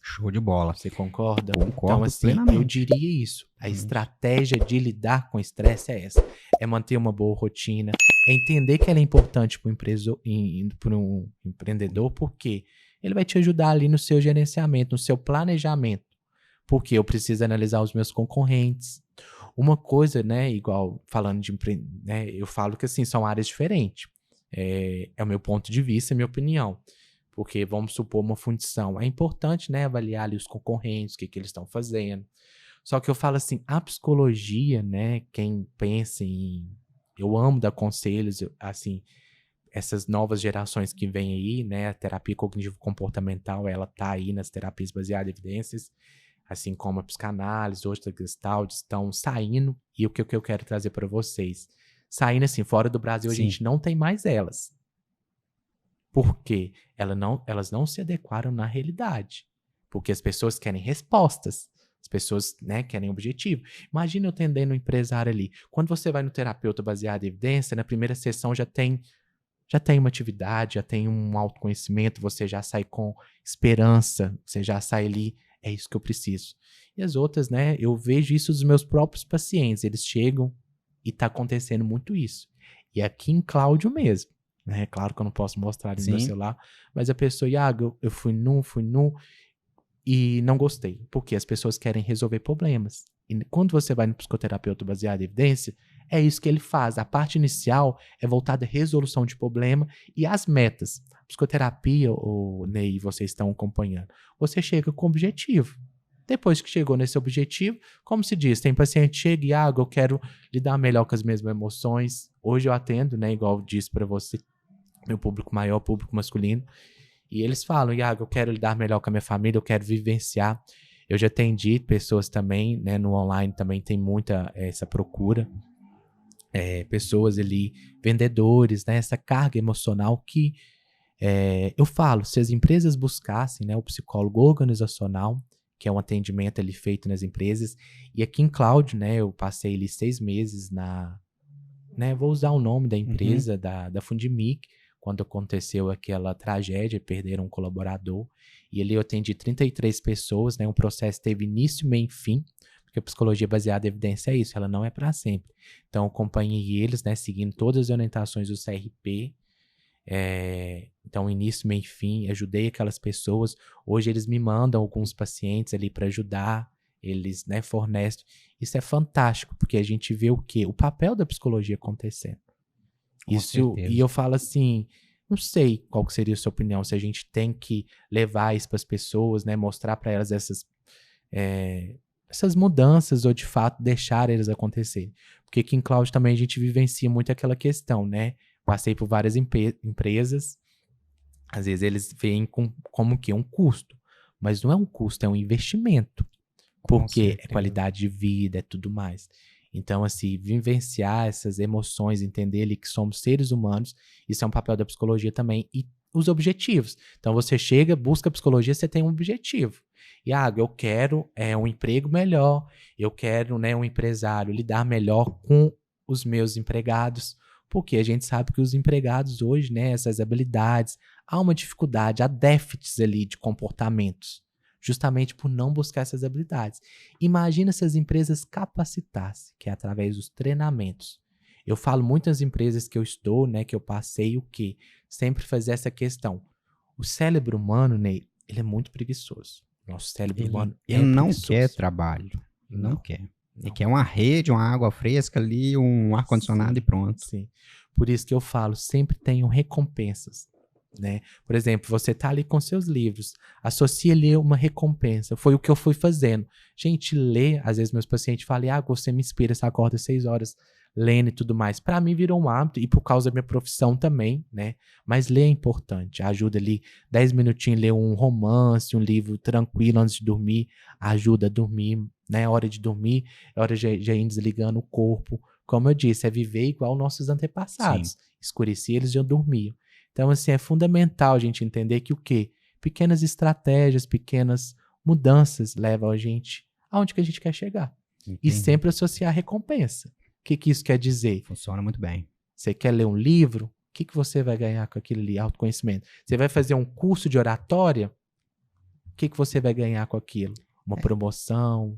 Show de bola. Você concorda? Concordo Então, assim, plenamente. eu diria isso. A estratégia de lidar com o estresse é essa. É manter uma boa rotina. É entender que ela é importante para um empreendedor, porque ele vai te ajudar ali no seu gerenciamento, no seu planejamento. Porque eu preciso analisar os meus concorrentes. Uma coisa, né, igual falando de né, eu falo que assim, são áreas diferentes. É o meu ponto de vista, é minha opinião. Porque vamos supor uma fundição. É importante, né, avaliar ali os concorrentes, o que eles estão fazendo. Só que eu falo assim, a psicologia, né, quem pensa em eu amo dar conselhos, assim, essas novas gerações que vêm aí, né, a terapia cognitivo-comportamental, ela tá aí nas terapias baseadas em evidências, assim como a psicanálise, hoje a Gestalt, estão saindo, e o que eu quero trazer para vocês, saindo assim, fora do Brasil, a Sim. gente não tem mais elas. Por quê? Elas não se adequaram na realidade, porque as pessoas querem respostas, as pessoas, né, querem objetivo. Imagina eu atendendo um empresário ali, quando você vai no terapeuta baseado em evidência, na primeira sessão já tem uma atividade, já tem um autoconhecimento, você já sai com esperança, você já sai ali, é isso que eu preciso. E as outras, né, eu vejo isso dos meus próprios pacientes, eles chegam e tá acontecendo muito isso. E aqui em Cláudio mesmo, né, claro que eu não posso mostrar ali no meu Sim. celular, mas a pessoa, Iago, eu fui num e não gostei, porque as pessoas querem resolver problemas. E quando você vai no psicoterapeuta baseado em evidência, é isso que ele faz. A parte inicial é voltada à resolução de problema e às metas. A psicoterapia, o Ney, vocês estão acompanhando, você chega com objetivo. Depois que chegou nesse objetivo, como se diz, tem paciente que chega e, Iago, eu quero lidar melhor com as mesmas emoções. Hoje eu atendo, né, igual eu disse para você, meu público maior, público masculino, e eles falam, Iago, eu quero lidar melhor com a minha família, eu quero vivenciar. Eu já atendi pessoas também, né, no online também tem muita essa procura. Pessoas ali, vendedores, né, essa carga emocional que eu falo, se as empresas buscassem, né, o psicólogo organizacional, que é um atendimento ali feito nas empresas, e aqui em Cláudio, né, eu passei ali 6 meses né, vou usar o nome da empresa, da Fundimic, quando aconteceu aquela tragédia, perderam um colaborador, e ali eu atendi 33 pessoas, né, um processo teve início, meio e fim, porque a psicologia baseada em evidência é isso, ela não é para sempre. Então, eu acompanhei eles, né, seguindo todas as orientações do CRP, então, início, meio e fim, ajudei aquelas pessoas. Hoje eles me mandam alguns pacientes ali para ajudar, eles, né, fornecem. Isso é fantástico, porque a gente vê o quê? O papel da psicologia acontecendo. Com Isso, certeza. e eu falo assim, não sei qual que seria a sua opinião, se a gente tem que levar isso para as pessoas, né, mostrar para elas essas mudanças ou de fato deixar eles acontecerem. Porque aqui em Cláudio também a gente vivencia muito aquela questão, né? Passei por várias empresas, às vezes eles veem como que um custo, mas não é um custo, é um investimento, Com porque é certeza. qualidade de vida, é tudo mais. Então, assim, vivenciar essas emoções, entender ali que somos seres humanos, isso é um papel da psicologia também, e os objetivos. Então, você chega, busca a psicologia, você tem um objetivo. Iago, eu quero um emprego melhor, eu quero, né, um empresário lidar melhor com os meus empregados, porque a gente sabe que os empregados hoje, né, essas habilidades, há uma dificuldade, há déficits ali de comportamentos, justamente por não buscar essas habilidades. Imagina se as empresas capacitassem, que é através dos treinamentos. Eu falo muitas empresas que eu estou, né, que eu passei o quê? Sempre fazer essa questão. O cérebro humano, Ney, ele é muito preguiçoso. Nosso cérebro humano é Ele não preguiçoso. quer trabalho. Não, Não. quer. Ele Não. quer uma rede, uma água fresca ali, um ar-condicionado Sim, e pronto. Sim. Por isso que eu falo, sempre tenham recompensas, né? Por exemplo, você tá ali com seus livros, associa ali uma recompensa. Foi o que eu fui fazendo. Gente, ler, às vezes meus pacientes falam, você me inspira, você acorda 6 horas lendo e tudo mais. Para mim virou um hábito e por causa da minha profissão também, né? Mas ler é importante, ajuda ali 10 minutinhos ler um romance, um livro tranquilo antes de dormir, ajuda a dormir, né? Hora de dormir, é hora de já ir desligando o corpo. Como eu disse, é viver igual nossos antepassados. Escurecia, eles já dormiam. Então, assim, é fundamental a gente entender que o quê? Pequenas estratégias, pequenas mudanças levam a gente aonde que a gente quer chegar. E Entendi. sempre associar a recompensa. O que isso quer dizer? Funciona muito bem. Você quer ler um livro? O que você vai ganhar com aquilo ali? Autoconhecimento. Você vai fazer um curso de oratória? O que você vai ganhar com aquilo? Uma promoção?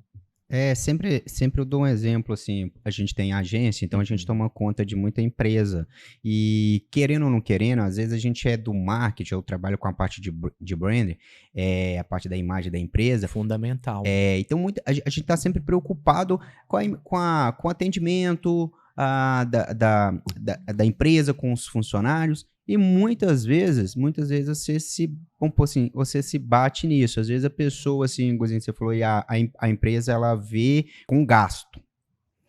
Sempre eu dou um exemplo, assim, a gente tem agência, então a gente toma conta de muita empresa, e querendo ou não querendo, às vezes a gente é do marketing, eu trabalho com a parte de branding, a parte da imagem da empresa, Fundamental. então a gente está sempre preocupado com o atendimento da empresa, com os funcionários, e muitas vezes você se bate nisso. Às vezes a pessoa, assim, igualzinho que você falou, e a empresa, ela vê com gasto,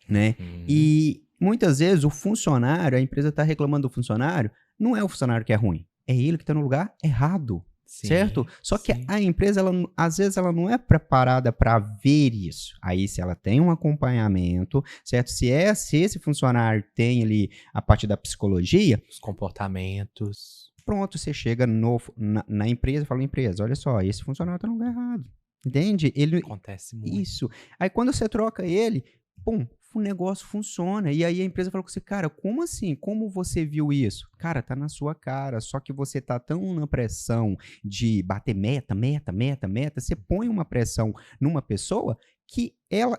né? E Muitas vezes o funcionário, a empresa está reclamando do funcionário, não é o funcionário que é ruim, é ele que está no lugar errado. Certo? Só que sim. a empresa, às vezes, ela não é preparada para ver isso. Aí, se ela tem um acompanhamento, certo? Se esse funcionário tem ali a parte da psicologia, Os comportamentos. pronto, você chega na empresa e fala, empresa, olha só, esse funcionário está no lugar errado. Entende? Acontece muito. Isso. Aí, quando você troca ele, pum, o negócio funciona. E aí a empresa falou com você, cara, como assim? Como você viu isso? Cara, tá na sua cara. Só que você tá tão na pressão de bater meta, você põe uma pressão numa pessoa que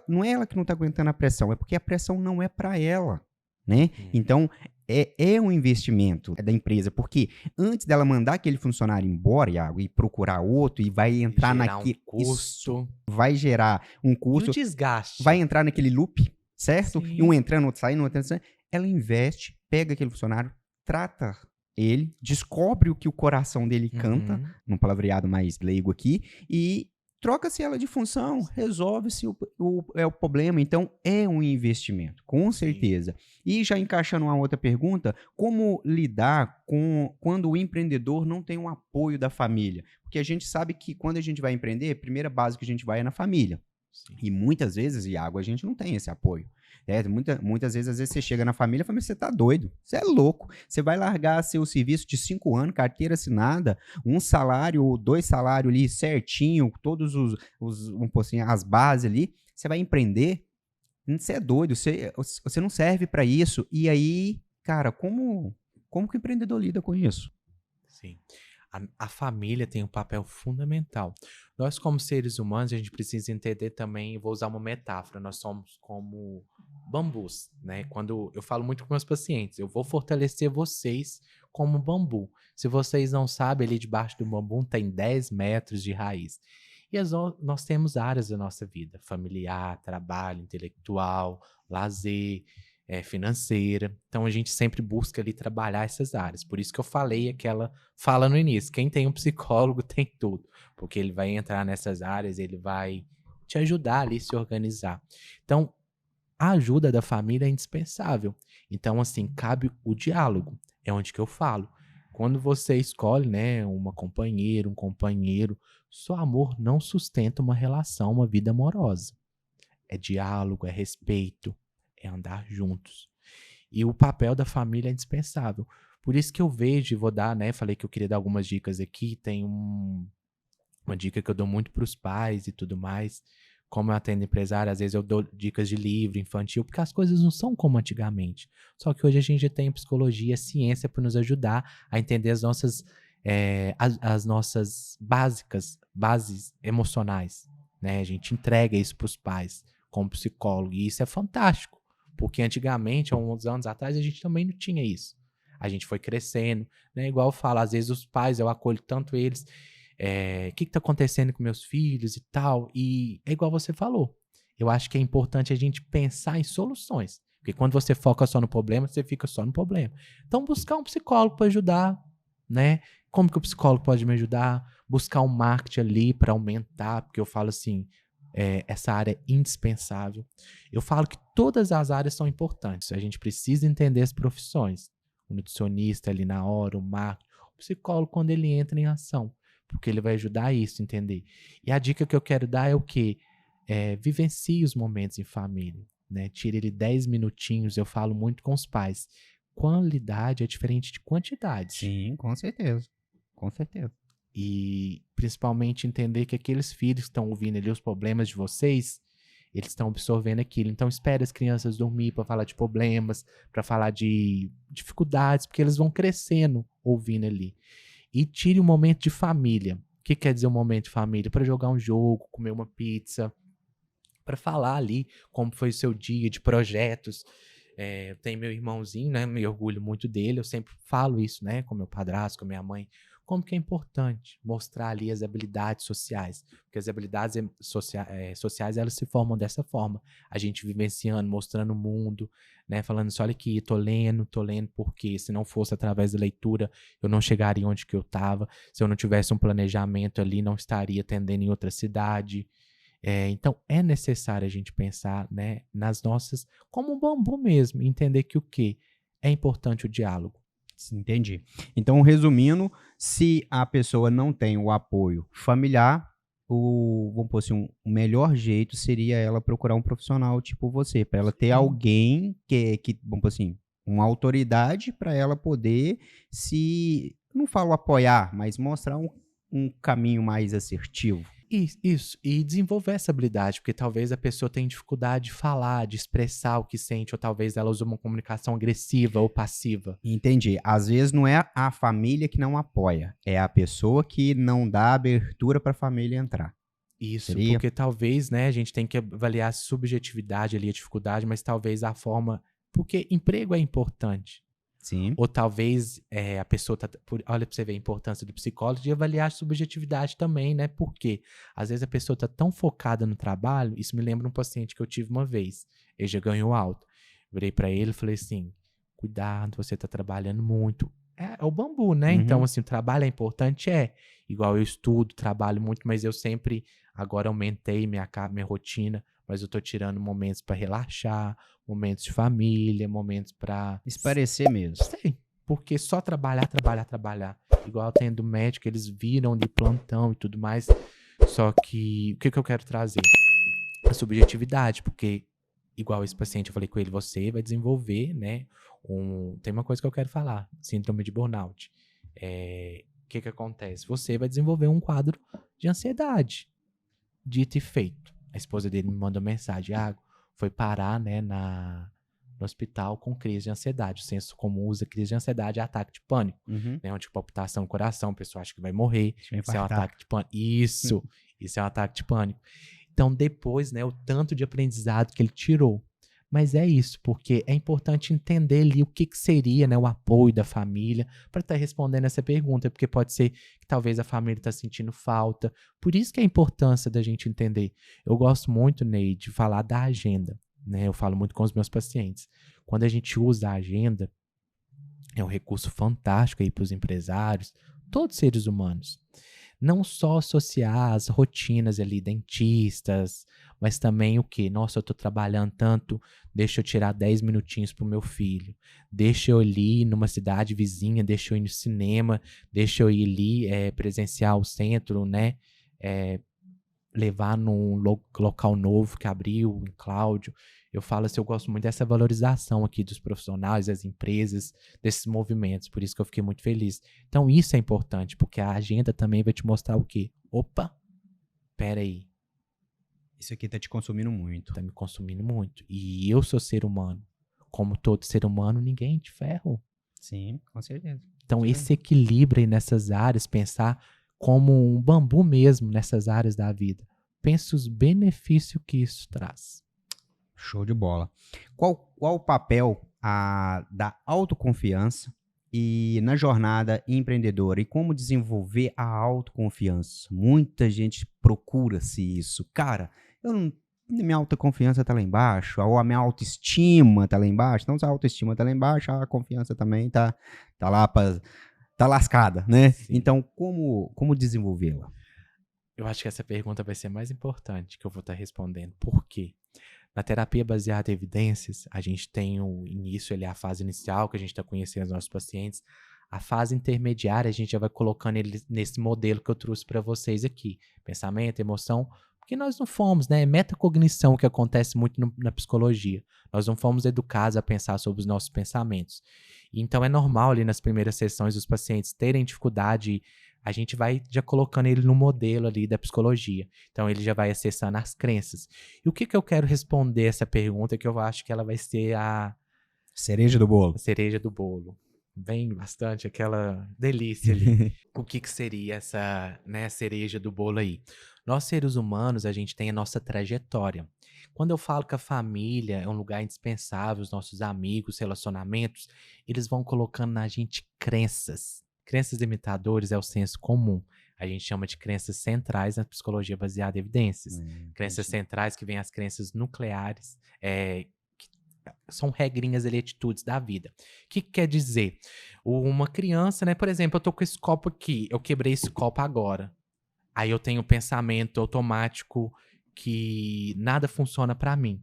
não é ela que não tá aguentando a pressão, é porque a pressão não é para ela, né? Então, é um investimento da empresa, porque antes dela mandar aquele funcionário embora, Iago, e procurar outro, e vai entrar Gerar naquele... um custo. Vai gerar um E custo, o desgaste. vai entrar naquele loop, certo? Sim. E um entrando, outro saindo, outro entrando. Ela investe, pega aquele funcionário, trata ele, descobre o que o coração dele canta, Uhum. num palavreado mais leigo aqui, e troca-se ela de função, resolve-se o problema. Então, é um investimento, com certeza. E já encaixando uma outra pergunta, como lidar com quando o empreendedor não tem um apoio da família? Porque a gente sabe que quando a gente vai empreender, a primeira base que a gente vai é na família. Sim. E muitas vezes, Iago, a gente não tem esse apoio. Muitas vezes, às vezes, você chega na família e fala, mas você tá doido, você é louco. Você vai largar seu serviço de 5 anos, carteira assinada, um salário ou 2 salários ali certinho, todos vamos pôr assim, as bases ali, você vai empreender, você é doido, você não serve para isso. E aí, cara, como que o empreendedor lida com isso? Sim. A família tem um papel fundamental. Nós, como seres humanos, a gente precisa entender também, vou usar uma metáfora, nós somos como bambus, né? Quando eu falo muito com meus pacientes, eu vou fortalecer vocês como bambu. Se vocês não sabem, ali debaixo do bambu tem 10 metros de raiz. E nós temos áreas da nossa vida, familiar, trabalho, intelectual, lazer, financeira. Então a gente sempre busca ali trabalhar essas áreas. Por isso que eu falei aquela fala no início, quem tem um psicólogo tem tudo, porque ele vai entrar nessas áreas, ele vai te ajudar ali a se organizar. Então, a ajuda da família é indispensável. Então, assim, cabe o diálogo. É onde que eu falo. Quando você escolhe, né, uma companheira, um companheiro, só amor não sustenta uma relação, uma vida amorosa. É diálogo, é respeito, é andar juntos. E o papel da família é indispensável. Por isso que eu vejo, e vou dar, né, falei que eu queria dar algumas dicas aqui, tem uma dica que eu dou muito para os pais e tudo mais. Como eu atendo empresário, às vezes eu dou dicas de livro infantil, porque as coisas não são como antigamente. Só que hoje a gente tem psicologia, ciência para nos ajudar a entender as nossas, as nossas bases emocionais, né? A gente entrega isso para os pais como psicólogo, e isso é fantástico, porque antigamente, há uns anos atrás, a gente também não tinha isso. A gente foi crescendo, né? Igual eu falo, às vezes os pais, eu acolho tanto eles, o que está acontecendo com meus filhos e tal, e é igual você falou. Eu acho que é importante a gente pensar em soluções, porque quando você foca só no problema, você fica só no problema. Então, buscar um psicólogo para ajudar, né? Como que o psicólogo pode me ajudar? Buscar um marketing ali para aumentar, porque eu falo assim, essa área é indispensável. Eu falo que todas as áreas são importantes, a gente precisa entender as profissões. O nutricionista ali na hora, o marketing, o psicólogo quando ele entra em ação, porque ele vai ajudar a isso, entender. E a dica que eu quero dar é o quê? Vivencie os momentos em família, né? Tire ele 10 minutinhos, eu falo muito com os pais. Qualidade é diferente de quantidade. Sim, com certeza. Com certeza. E principalmente entender que aqueles filhos que estão ouvindo ali os problemas de vocês, eles estão absorvendo aquilo. Então espere as crianças dormir para falar de problemas, para falar de dificuldades, porque eles vão crescendo ouvindo ali. E tire um momento de família. O que quer dizer um momento de família? Para jogar um jogo, comer uma pizza, para falar ali como foi o seu dia de projetos. Eu tenho meu irmãozinho, né? Me orgulho muito dele. Eu sempre falo isso, né? Com meu padrasto, com minha mãe. Como que é importante mostrar ali as habilidades sociais. Porque as habilidades sociais, elas se formam dessa forma. A gente vivenciando, mostrando o mundo, né? Falando assim, olha aqui, tô lendo porque se não fosse através da leitura, eu não chegaria onde que eu estava. Se eu não tivesse um planejamento ali, não estaria atendendo em outra cidade. Então, é necessário a gente pensar, né, nas nossas, como um bambu mesmo, entender que o quê? É importante o diálogo. Sim, entendi. Então, resumindo, se a pessoa não tem o apoio familiar, vamos pôr assim, o melhor jeito seria ela procurar um profissional tipo você, para ela ter Sim. alguém que, vamos pôr assim, uma autoridade para ela poder não falo apoiar, mas mostrar um caminho mais assertivo. Isso, e desenvolver essa habilidade, porque talvez a pessoa tenha dificuldade de falar, de expressar o que sente, ou talvez ela use uma comunicação agressiva ou passiva. Entendi. Às vezes não é a família que não apoia, é a pessoa que não dá abertura para a família entrar. Isso, Seria? porque talvez, né, a gente tem que avaliar a subjetividade ali, a dificuldade, mas talvez a forma. Porque emprego é importante. Sim. Ou talvez a pessoa tá. Olha pra você ver a importância do psicólogo de avaliar a subjetividade também, né? Porque às vezes a pessoa tá tão focada no trabalho. Isso me lembra um paciente que eu tive uma vez. Ele já ganhou alto. Virei pra ele e falei assim: cuidado, você tá trabalhando muito. É o bambu, né? Uhum. Então, assim, o trabalho é importante, é. Igual eu estudo, trabalho muito, mas eu sempre agora aumentei minha rotina, mas eu tô tirando momentos pra relaxar, momentos de família, momentos pra. Esparecer mesmo. Sei, porque só trabalhar. Igual tendo médico, eles viram de plantão e tudo mais. Só que, o que eu quero trazer? A subjetividade, porque, igual esse paciente, eu falei com ele, você vai desenvolver, né? Tem uma coisa que eu quero falar, síndrome de burnout. O que acontece? Você vai desenvolver um quadro de ansiedade. Dito e feito. A esposa dele me mandou mensagem, foi parar, né, no hospital com crise de ansiedade. O senso comum usa crise de ansiedade e ataque de pânico. Uhum. Né, onde palpitação no coração, a pessoa acha que vai morrer. Deixa eu Isso é um infartar. ataque de pânico. Isso é um ataque de pânico. Então, depois, né, o tanto de aprendizado que ele tirou. Mas é isso, porque é importante entender ali o que seria, né, o apoio da família para estar respondendo essa pergunta, porque pode ser que talvez a família está sentindo falta. Por isso que é a importância da gente entender. Eu gosto muito, Ney, de falar da agenda, né? Eu falo muito com os meus pacientes. Quando a gente usa a agenda, é um recurso fantástico aí para os empresários, todos os seres humanos. Não só associar as rotinas ali, dentistas, mas também o quê? Nossa, eu tô trabalhando tanto, deixa eu tirar 10 minutinhos pro meu filho. Deixa eu ir numa cidade vizinha, deixa eu ir no cinema, deixa eu ir ali presenciar o centro, né? Levar num local novo que abriu em Cláudio. Eu falo assim, eu gosto muito dessa valorização aqui dos profissionais, das empresas, desses movimentos, por isso que eu fiquei muito feliz. Então isso é importante, porque a agenda também vai te mostrar o quê? Opa, peraí, Isso aqui tá te consumindo muito. tá me consumindo muito. E eu sou ser humano. Como todo ser humano, ninguém é de ferro. Sim, com certeza. Então Sim. esse equilíbrio aí nessas áreas, pensar como um bambu mesmo nessas áreas da vida. Pensa os benefícios que isso traz. Show de bola. Qual o papel da autoconfiança e na jornada empreendedora e como desenvolver a autoconfiança? Muita gente procura-se isso. Cara, minha autoconfiança tá lá embaixo, ou a minha autoestima tá lá embaixo. Então, se a autoestima tá lá embaixo, a confiança também tá lá tá lascada, né? Sim. Então, como desenvolvê-la? Eu acho que essa pergunta vai ser mais importante que eu vou estar respondendo. Por quê? Na terapia baseada em evidências, a gente tem o início, a fase inicial, que a gente está conhecendo os nossos pacientes. A fase intermediária, a gente já vai colocando ele nesse modelo que eu trouxe para vocês aqui. Pensamento, emoção, porque nós não fomos, né? É metacognição que acontece muito na psicologia. Nós não fomos educados a pensar sobre os nossos pensamentos. Então é normal ali nas primeiras sessões os pacientes terem dificuldade. A gente vai já colocando ele no modelo ali da psicologia. Então, ele já vai acessando as crenças. E o que eu quero responder essa pergunta, que eu acho que ela vai ser a Cereja do bolo. cereja do bolo. Vem bastante aquela delícia ali. O que seria essa, né, cereja do bolo aí? Nós, seres humanos, a gente tem a nossa trajetória. Quando eu falo que a família é um lugar indispensável, os nossos amigos, relacionamentos, eles vão colocando na gente crenças. Crenças limitadoras é o senso comum. A gente chama de crenças centrais na psicologia baseada em evidências. Crenças centrais que vêm as crenças nucleares, que são regrinhas e atitudes da vida. O que quer dizer? Uma criança, né? Por exemplo, eu tô com esse copo aqui, eu quebrei esse copo agora. Aí eu tenho um pensamento automático que nada funciona pra mim.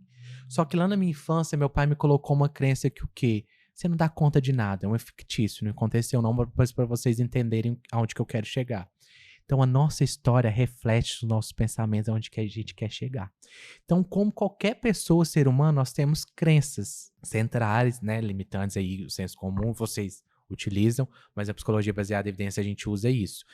Só que lá na minha infância, meu pai me colocou uma crença que o quê? Você não dá conta de nada, é um fictício, não aconteceu não, mas para vocês entenderem aonde que eu quero chegar. Então a nossa história reflete os nossos pensamentos, aonde que a gente quer chegar. Então, como qualquer pessoa, ser humano, nós temos crenças centrais, né, limitantes aí, o senso comum, vocês utilizam, mas a psicologia baseada em evidência a gente usa isso.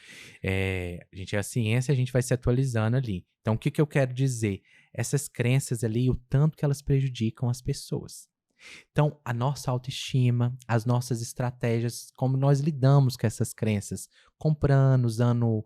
A gente é a ciência, a gente vai se atualizando ali. Então, o que que eu quero dizer? Essas crenças ali, o tanto que elas prejudicam as pessoas. Então, a nossa autoestima, as nossas estratégias, como nós lidamos com essas crenças, comprando, usando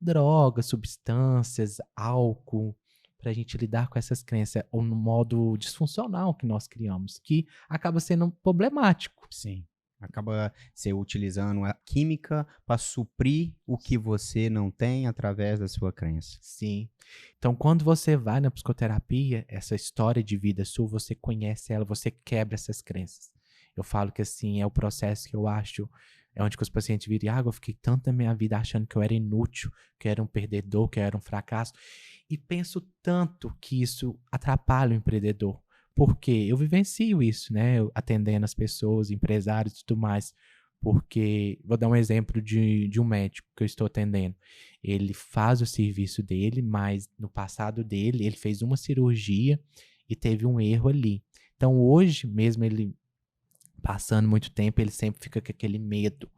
drogas, substâncias, álcool, para a gente lidar com essas crenças, ou no modo disfuncional que nós criamos, que acaba sendo problemático. Sim. Acaba você utilizando a química para suprir o que você não tem através da sua crença. Sim. Então, quando você vai na psicoterapia, essa história de vida sua, você conhece ela, você quebra essas crenças. Eu falo que assim, é o processo que eu acho, é onde que os pacientes viram, eu fiquei tanto na minha vida achando que eu era inútil, que eu era um perdedor, que eu era um fracasso. E penso tanto que isso atrapalha o empreendedor. Porque eu vivencio isso, né? Atendendo as pessoas, empresários e tudo mais. Porque, vou dar um exemplo de um médico que eu estou atendendo. Ele faz o serviço dele, mas no passado dele, ele fez uma cirurgia e teve um erro ali. Então, hoje, mesmo ele passando muito tempo, ele sempre fica com aquele medo.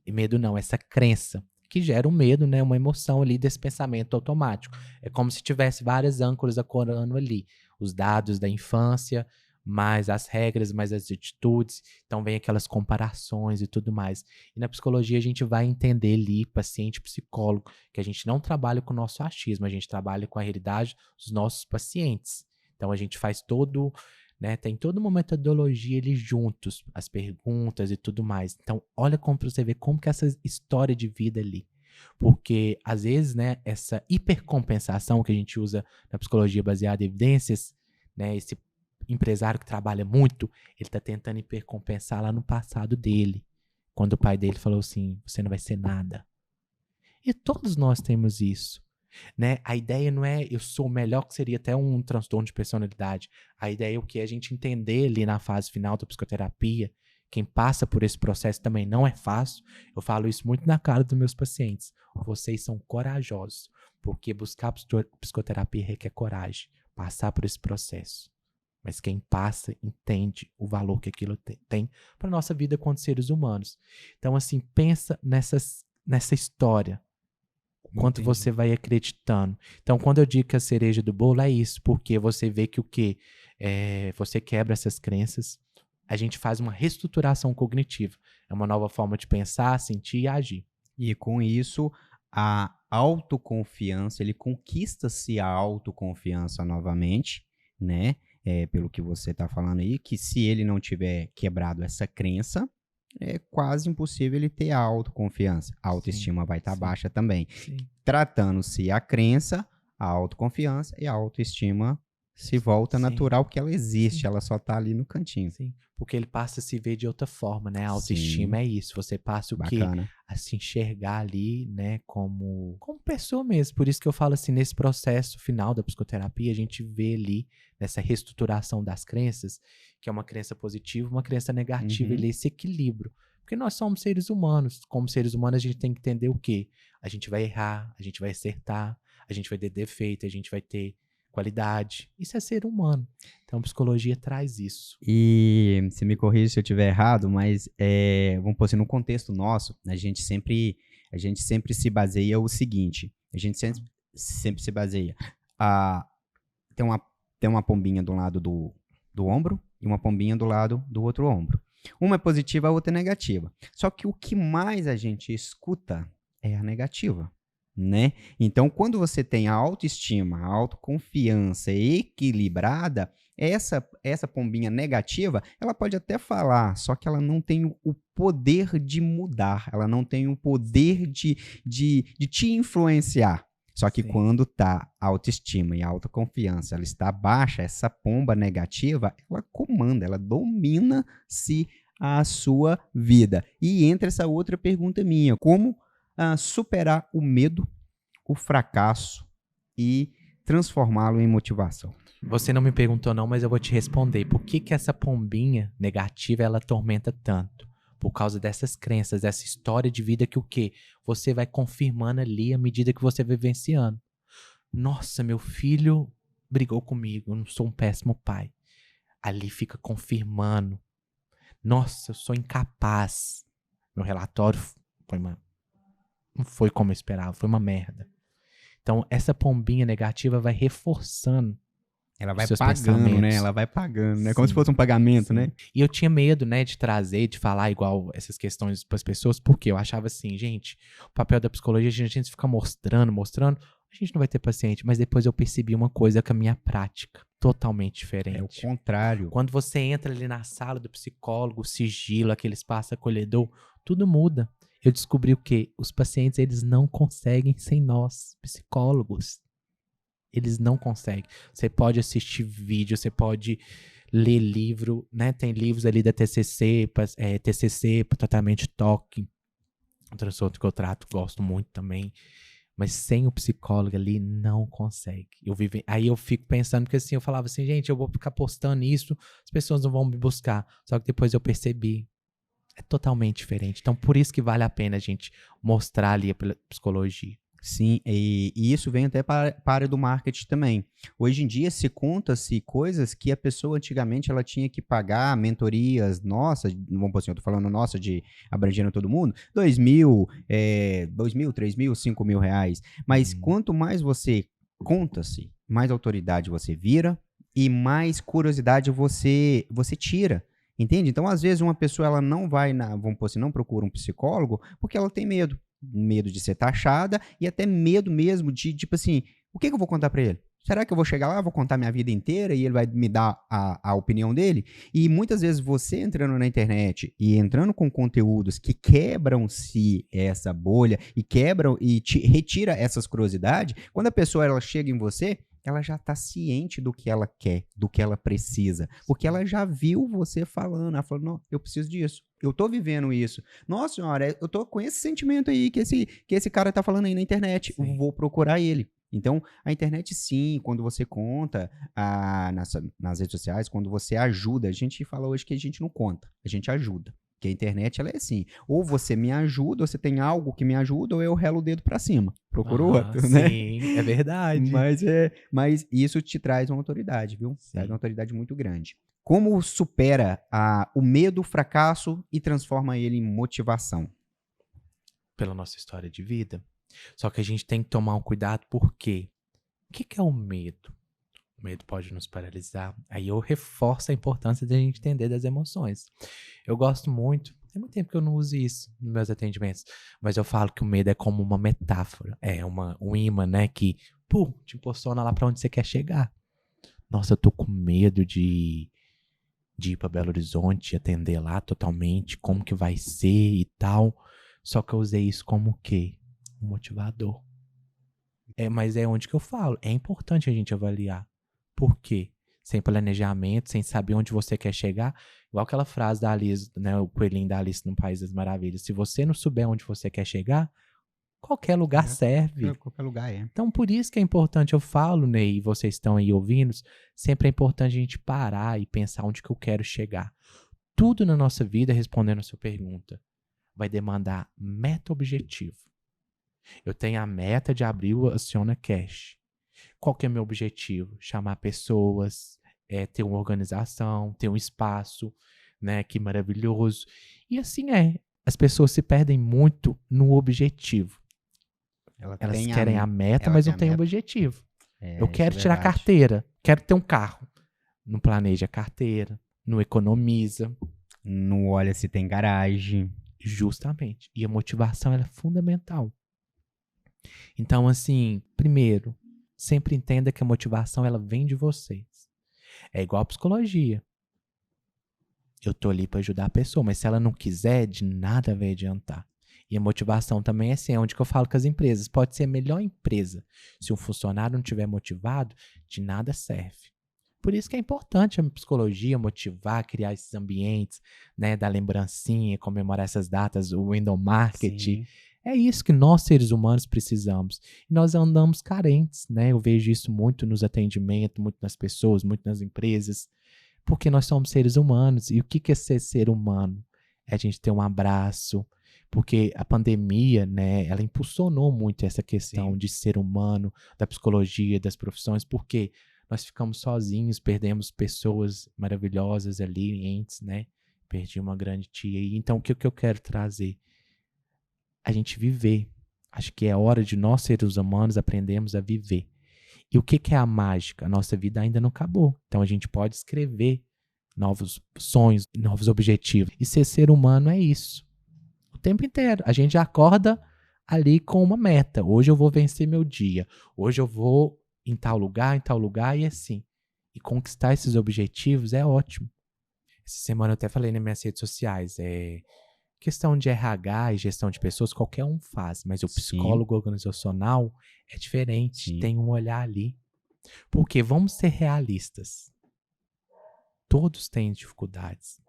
E medo não, essa crença, que gera um medo, né? Uma emoção ali desse pensamento automático. É como se tivesse várias âncoras acorando ali. Os dados da infância, mais as regras, mais as atitudes. Então vem aquelas comparações e tudo mais. E na psicologia a gente vai entender ali, paciente psicólogo, que a gente não trabalha com o nosso achismo, a gente trabalha com a realidade dos nossos pacientes. Então a gente faz todo, né, tem toda uma metodologia ali juntos, as perguntas e tudo mais. Então olha como você vê como que essa história de vida ali. Porque, às vezes, né, essa hipercompensação que a gente usa na psicologia baseada em evidências, né, esse empresário que trabalha muito, ele está tentando hipercompensar lá no passado dele, quando o pai dele falou assim, você não vai ser nada. E todos nós temos isso, né? A ideia não é eu sou melhor, que seria até um transtorno de personalidade. A ideia é o que? A gente entender ali na fase final da psicoterapia. Quem passa por esse processo também não é fácil. Eu falo isso muito na cara dos meus pacientes. Vocês são corajosos, porque buscar psicoterapia requer coragem, passar por esse processo. Mas quem passa entende o valor que aquilo tem para a nossa vida quanto seres humanos. Então, assim, pensa nessa história. Quanto Entendi. você vai acreditando. Então, quando eu digo que a cereja do bolo é isso, porque você vê que o quê? Você quebra essas crenças, a gente faz uma reestruturação cognitiva. É uma nova forma de pensar, sentir e agir. E com isso, a autoconfiança, ele conquista-se a autoconfiança novamente, né? Pelo que você está falando aí, que se ele não tiver quebrado essa crença, é quase impossível ele ter a autoconfiança. A autoestima vai estar sim. baixa também. Sim. Tratando-se a crença, a autoconfiança e a autoestima se volta Sim. natural, porque ela existe, Sim. ela só está ali no cantinho. Sim. Porque ele passa a se ver de outra forma, né? A autoestima é isso. Você passa o quê? Bacana. A se enxergar ali, né? Como pessoa mesmo. Por isso que eu falo assim, nesse processo final da psicoterapia, a gente vê ali, nessa reestruturação das crenças, que é uma crença positiva, uma crença negativa, Uhum. ele é esse equilíbrio. Porque nós somos seres humanos. Como seres humanos, a gente tem que entender o quê? A gente vai errar, a gente vai acertar, a gente vai ter defeito, a gente vai ter qualidade. Isso é ser humano. Então, a psicologia traz isso. E se me corrija se eu estiver errado, mas vamos pôr assim, no contexto nosso, a gente sempre se baseia o seguinte, a gente sempre se baseia. Tem uma pombinha do lado do ombro e uma pombinha do lado do outro ombro. Uma é positiva, a outra é negativa. Só que o que mais a gente escuta é a negativa, né? Então, quando você tem a autoestima, a autoconfiança equilibrada, essa pombinha negativa, ela pode até falar, só que ela não tem o poder de mudar, ela não tem o poder de te influenciar. Só que Sim. quando tá a autoestima e a autoconfiança, ela está baixa, essa pomba negativa, ela comanda, ela domina-se a sua vida. E entra essa outra pergunta minha, como superar o medo, o fracasso e transformá-lo em motivação? Você não me perguntou não, mas eu vou te responder. Por que que essa pombinha negativa, ela atormenta tanto? Por causa dessas crenças, dessa história de vida que o quê? Você vai confirmando ali à medida que você vai vivenciando. Nossa, meu filho brigou comigo, eu não sou um péssimo pai. Ali fica confirmando. Nossa, eu sou incapaz. Meu relatório não foi como eu esperava, foi uma merda. Então, essa pombinha negativa vai reforçando Ela os vai seus pagando, né? pensamentos. Ela vai pagando, né? Como se Sim, fosse um pagamento, né? E eu tinha medo, né, de trazer, de falar igual essas questões para as pessoas, porque eu achava assim, gente, o papel da psicologia, a gente fica mostrando, a gente não vai ter paciente. Mas depois eu percebi uma coisa com a minha prática, totalmente É o diferente. contrário. Quando você entra ali na sala do psicólogo, o sigilo, aquele espaço acolhedor, tudo muda. Eu descobri o quê? Os pacientes, eles não conseguem sem nós, psicólogos. Eles não conseguem. Você pode assistir vídeo, você pode ler livro, né? Tem livros ali da TCC, TCC para tratamento de toque. Um transtorno que eu trato, gosto muito também. Mas sem o psicólogo ali, não consegue. Aí eu fico pensando, porque assim, eu falava assim, gente, eu vou ficar postando isso, as pessoas não vão me buscar. Só que depois eu percebi, é totalmente diferente. Então, por isso que vale a pena a gente mostrar ali a psicologia. Sim, e isso vem até para a área do marketing também. Hoje em dia se conta-se coisas que a pessoa antigamente ela tinha que pagar mentorias, nossa, vamos por assim, eu tô falando nossa, de abrangendo todo mundo, 2.000, 2.000, 3.000, 5.000 reais. Mas quanto mais você conta-se, mais autoridade você vira e mais curiosidade você tira. Entende? Então, às vezes, uma pessoa ela não vai vamos por assim, não procura um psicólogo porque ela tem medo. Medo de ser taxada e até medo mesmo de, tipo assim, o que eu vou contar pra ele? Será que eu vou chegar lá, vou contar minha vida inteira e ele vai me dar a opinião dele? E muitas vezes você entrando na internet e entrando com conteúdos que quebram-se essa bolha e quebram e te retira essas curiosidades, quando a pessoa ela chega em você, ela já está ciente do que ela quer, do que ela precisa. Porque ela já viu você falando. Ela falou, não, eu preciso disso. Eu tô vivendo isso. Nossa senhora, eu tô com esse sentimento aí que esse cara tá falando aí na internet. Sim. Vou procurar ele. Então, a internet sim, quando você conta nas redes sociais, quando você ajuda, a gente fala hoje que a gente não conta, a gente ajuda. Porque a internet, ela é assim, ou você me ajuda, ou você tem algo que me ajuda, ou eu relo o dedo pra cima, procuro outro, né? Sim, é verdade. Mas isso te traz uma autoridade, viu? Sim. Traz uma autoridade muito grande. Como supera o medo, o fracasso e transforma ele em motivação? Pela nossa história de vida. Só que a gente tem que tomar um cuidado, porque o que é o medo? O medo pode nos paralisar. Aí eu reforço a importância de a gente entender das emoções. Eu gosto muito, tem muito tempo que eu não uso isso nos meus atendimentos, mas eu falo que o medo é como uma metáfora, um imã, né, que te impulsiona lá pra onde você quer chegar. Nossa, eu tô com medo de ir pra Belo Horizonte, atender lá totalmente, como que vai ser e tal. Só que eu usei isso como o quê? Um motivador. Mas é onde que eu falo, é importante a gente avaliar. Por quê? Sem planejamento, sem saber onde você quer chegar. Igual aquela frase da Alice, né? O coelhinho da Alice no País das Maravilhas. Se você não souber onde você quer chegar, qualquer lugar serve. Qualquer lugar é. Então, por isso que é importante, eu falo, Ney, e vocês estão aí ouvindo, sempre é importante a gente parar e pensar onde que eu quero chegar. Tudo na nossa vida, respondendo a sua pergunta, vai demandar meta-objetivo. Eu tenho a meta de abrir o Aciona Cash. Qual que é o meu objetivo? Chamar pessoas, ter uma organização, ter um espaço, né? Que maravilhoso. E assim as pessoas se perdem muito no objetivo. Elas querem a meta, mas não têm o objetivo. Eu quero tirar carteira, quero ter um carro. Não planeja carteira, não economiza. Não olha se tem garagem. Justamente. E a motivação ela é fundamental. Então, assim, primeiro, sempre entenda que a motivação ela vem de vocês. É igual a psicologia. Eu tô ali para ajudar a pessoa, mas se ela não quiser, de nada vai adiantar. E a motivação também é assim, é onde que eu falo com as empresas. Pode ser a melhor empresa. Se um funcionário não estiver motivado, de nada serve. Por isso que é importante a psicologia motivar, criar esses ambientes, né, da lembrancinha, comemorar essas datas, o endomarketing. Sim. É isso que nós, seres humanos, precisamos. E nós andamos carentes, né? Eu vejo isso muito nos atendimentos, muito nas pessoas, muito nas empresas, porque nós somos seres humanos. E o que é ser humano? É a gente ter um abraço, porque a pandemia, né, ela impulsionou muito essa questão Sim. de ser humano, da psicologia, das profissões, porque nós ficamos sozinhos, perdemos pessoas maravilhosas ali, entes, né? Perdi uma grande tia. E então, o que eu quero trazer? A gente viver. Acho que é hora de nós, seres humanos, aprendermos a viver. E o que é a mágica? A nossa vida ainda não acabou. Então, a gente pode escrever novos sonhos, novos objetivos. E ser humano é isso. O tempo inteiro. A gente acorda ali com uma meta. Hoje eu vou vencer meu dia. Hoje eu vou em tal lugar e assim. E conquistar esses objetivos é ótimo. Essa semana eu até falei nas minhas redes sociais. Questão de RH e gestão de pessoas, qualquer um faz. Mas o Sim. psicólogo organizacional é diferente. Sim. Tem um olhar ali. Porque vamos ser realistas. Todos têm dificuldades.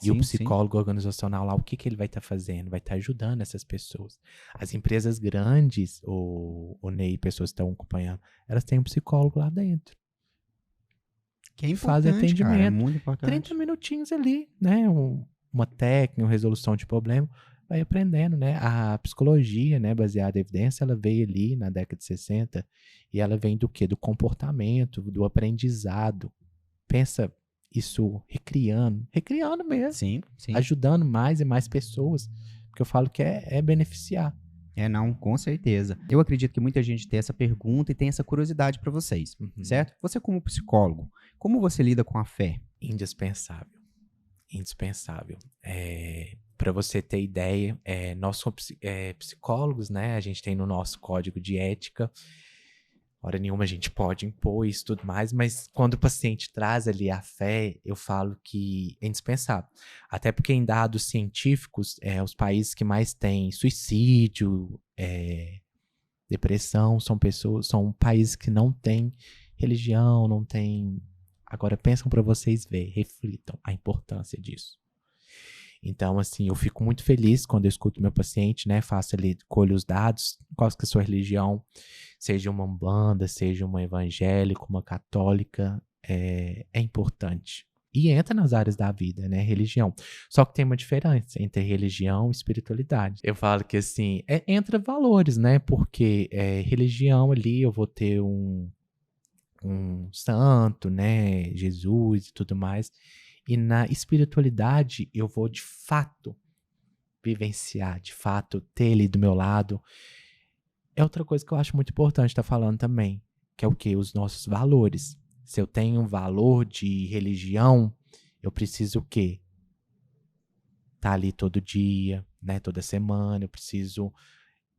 E o Sim, sim. psicólogo organizacional lá, o que ele vai estar fazendo? Vai estar ajudando essas pessoas. As empresas grandes, o Ney, pessoas que estão acompanhando, elas têm um psicólogo lá dentro. Que é Fazem importante, cara, é atendimento. muito importante. 30 minutinhos ali, né? Uma técnica, uma resolução de problema, vai aprendendo, né? A psicologia, né, baseada em evidência, ela veio ali na década de 60 e ela vem do quê? Do comportamento, do aprendizado. Pensa isso recriando mesmo, Sim, sim. ajudando mais e mais pessoas, porque eu falo que é beneficiar. Não, com certeza. Eu acredito que muita gente tem essa pergunta e tem essa curiosidade para vocês, Uhum. certo? Você como psicólogo, como você lida com a fé? Indispensável. Indispensável. Para você ter ideia, nós somos psicólogos, né? A gente tem no nosso código de ética. Hora nenhuma a gente pode impor isso e tudo mais, mas quando o paciente traz ali a fé, eu falo que é indispensável. Até porque em dados científicos, os países que mais têm suicídio, depressão, são países que não têm religião, não têm... Agora pensam para vocês verem, reflitam a importância disso. Então, assim, eu fico muito feliz quando eu escuto meu paciente, né? Faço ali, colho os dados, qual que é a sua religião, seja uma umbanda, seja uma evangélica, uma católica, é importante. E entra nas áreas da vida, né? Religião. Só que tem uma diferença entre religião e espiritualidade. Eu falo que, assim, entra valores, né? Porque religião ali eu vou ter um santo, né? Jesus e tudo mais. E na espiritualidade eu vou de fato vivenciar, de fato ter ele do meu lado. É outra coisa que eu acho muito importante estar falando também, que é o quê? Os nossos valores. Se eu tenho um valor de religião, eu preciso o quê? Tá ali todo dia, né? Toda semana, eu preciso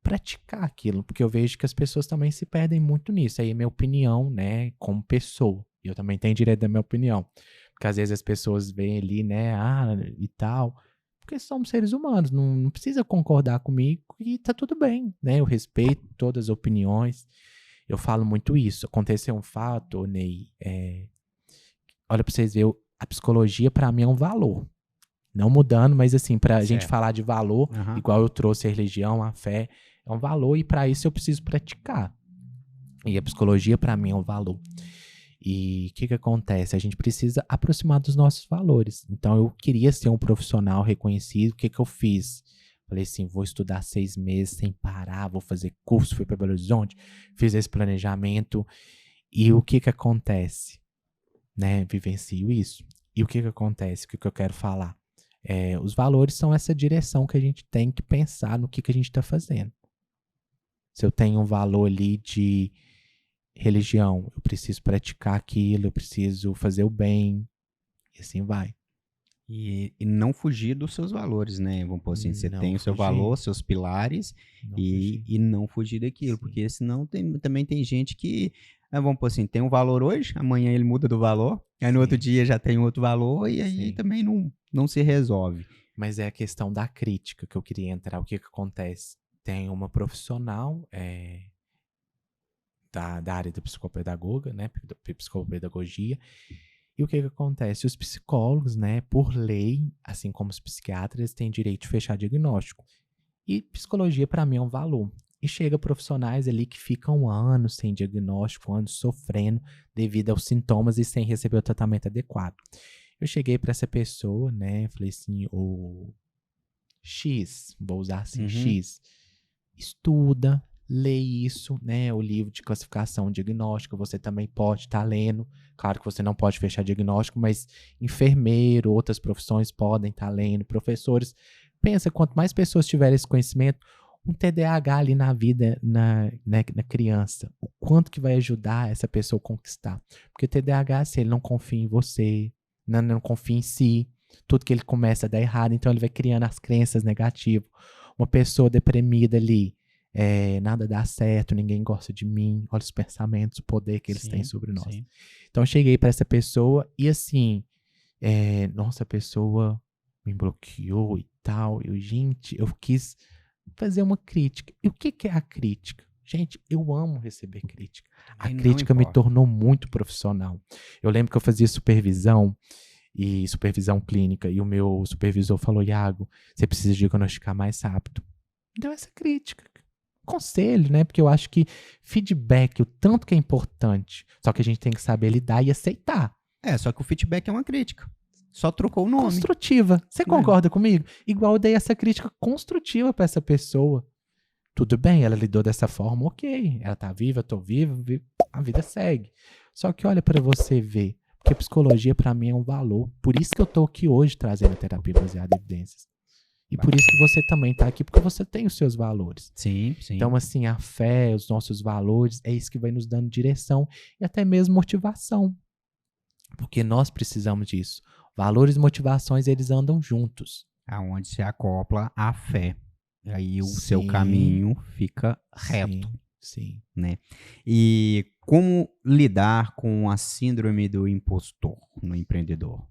praticar aquilo, porque eu vejo que as pessoas também se perdem muito nisso. Aí é minha opinião, né? Como pessoa. E eu também tenho direito da minha opinião. Porque às vezes as pessoas veem ali, né, e tal, porque somos seres humanos, não precisa concordar comigo e tá tudo bem, né, eu respeito todas as opiniões, eu falo muito isso. Aconteceu um fato, Ney, olha pra vocês verem, a psicologia pra mim é um valor, não mudando, mas assim, pra gente Certo. falar de valor, Aham. igual eu trouxe a religião, a fé, é um valor e pra isso eu preciso praticar, e a psicologia pra mim é um valor. E o que acontece? A gente precisa aproximar dos nossos valores. Então, eu queria ser um profissional reconhecido. O que eu fiz? Falei assim, vou estudar 6 meses sem parar, vou fazer curso, fui para Belo Horizonte, fiz esse planejamento. E o que acontece? Né? Vivencio isso. E o que acontece? O que eu quero falar? Os valores são essa direção que a gente tem que pensar no que a gente está fazendo. Se eu tenho um valor ali de religião, eu preciso praticar aquilo, eu preciso fazer o bem, e assim vai. E não fugir dos seus valores, né? Vamos pôr assim, você Não tem o seu fugir. valor, seus pilares, Não e fugir. não fugir daquilo, Sim. porque senão também tem gente que, vamos pôr assim, tem um valor hoje, amanhã ele muda do valor, aí no outro Sim. dia já tem outro valor, e aí Sim. também não se resolve. Mas é a questão da crítica que eu queria entrar. O que acontece? Tem uma profissional da área da psicopedagoga, né? Psicopedagogia. E o que acontece? Os psicólogos, né, por lei, assim como os psiquiatras, têm direito de fechar diagnóstico. E psicologia, para mim, é um valor. E chega profissionais ali que ficam anos sem diagnóstico, anos sofrendo devido aos sintomas e sem receber o tratamento adequado. Eu cheguei para essa pessoa, né? Falei assim, o X, vou usar assim, Uhum. X, estuda, lê isso, né? O livro de classificação diagnóstica, você também pode estar lendo. Claro que você não pode fechar diagnóstico, mas enfermeiro, outras profissões podem estar lendo, professores. Pensa, quanto mais pessoas tiverem esse conhecimento, um TDAH ali na vida, na criança, o quanto que vai ajudar essa pessoa a conquistar. Porque TDAH, se ele não confia em você, não confia em si, tudo que ele começa a dar errado, então ele vai criando as crenças negativas. Uma pessoa deprimida ali, nada dá certo, ninguém gosta de mim, olha os pensamentos, o poder que eles têm sobre nós. Sim. Então eu cheguei pra essa pessoa e assim, nossa, a pessoa me bloqueou e tal. Gente, eu quis fazer uma crítica. E o que é a crítica? Gente, eu amo receber crítica. A Aí não crítica me importa. tornou muito profissional. Eu lembro que eu fazia supervisão e supervisão clínica e o meu supervisor falou, Iago, você precisa diagnosticar mais rápido. Então essa crítica, conselho, né? Porque eu acho que feedback, o tanto que é importante, só que a gente tem que saber lidar e aceitar. Só que o feedback é uma crítica. Só trocou o nome. Construtiva. Você É. concorda comigo? Igual eu dei essa crítica construtiva pra essa pessoa. Tudo bem, ela lidou dessa forma, ok. Ela tá viva, eu tô vivo, a vida segue. Só que olha pra você ver, porque psicologia pra mim é um valor. Por isso que eu tô aqui hoje trazendo terapia baseada em evidências. E por isso que você também tá aqui, porque você tem os seus valores. Sim, sim. Então, assim, a fé, os nossos valores, é isso que vai nos dando direção e até mesmo motivação. Porque nós precisamos disso. Valores e motivações, eles andam juntos. Aonde se acopla a fé. Aí o seu Sim. caminho fica reto. Sim. E como lidar com a síndrome do impostor no empreendedor?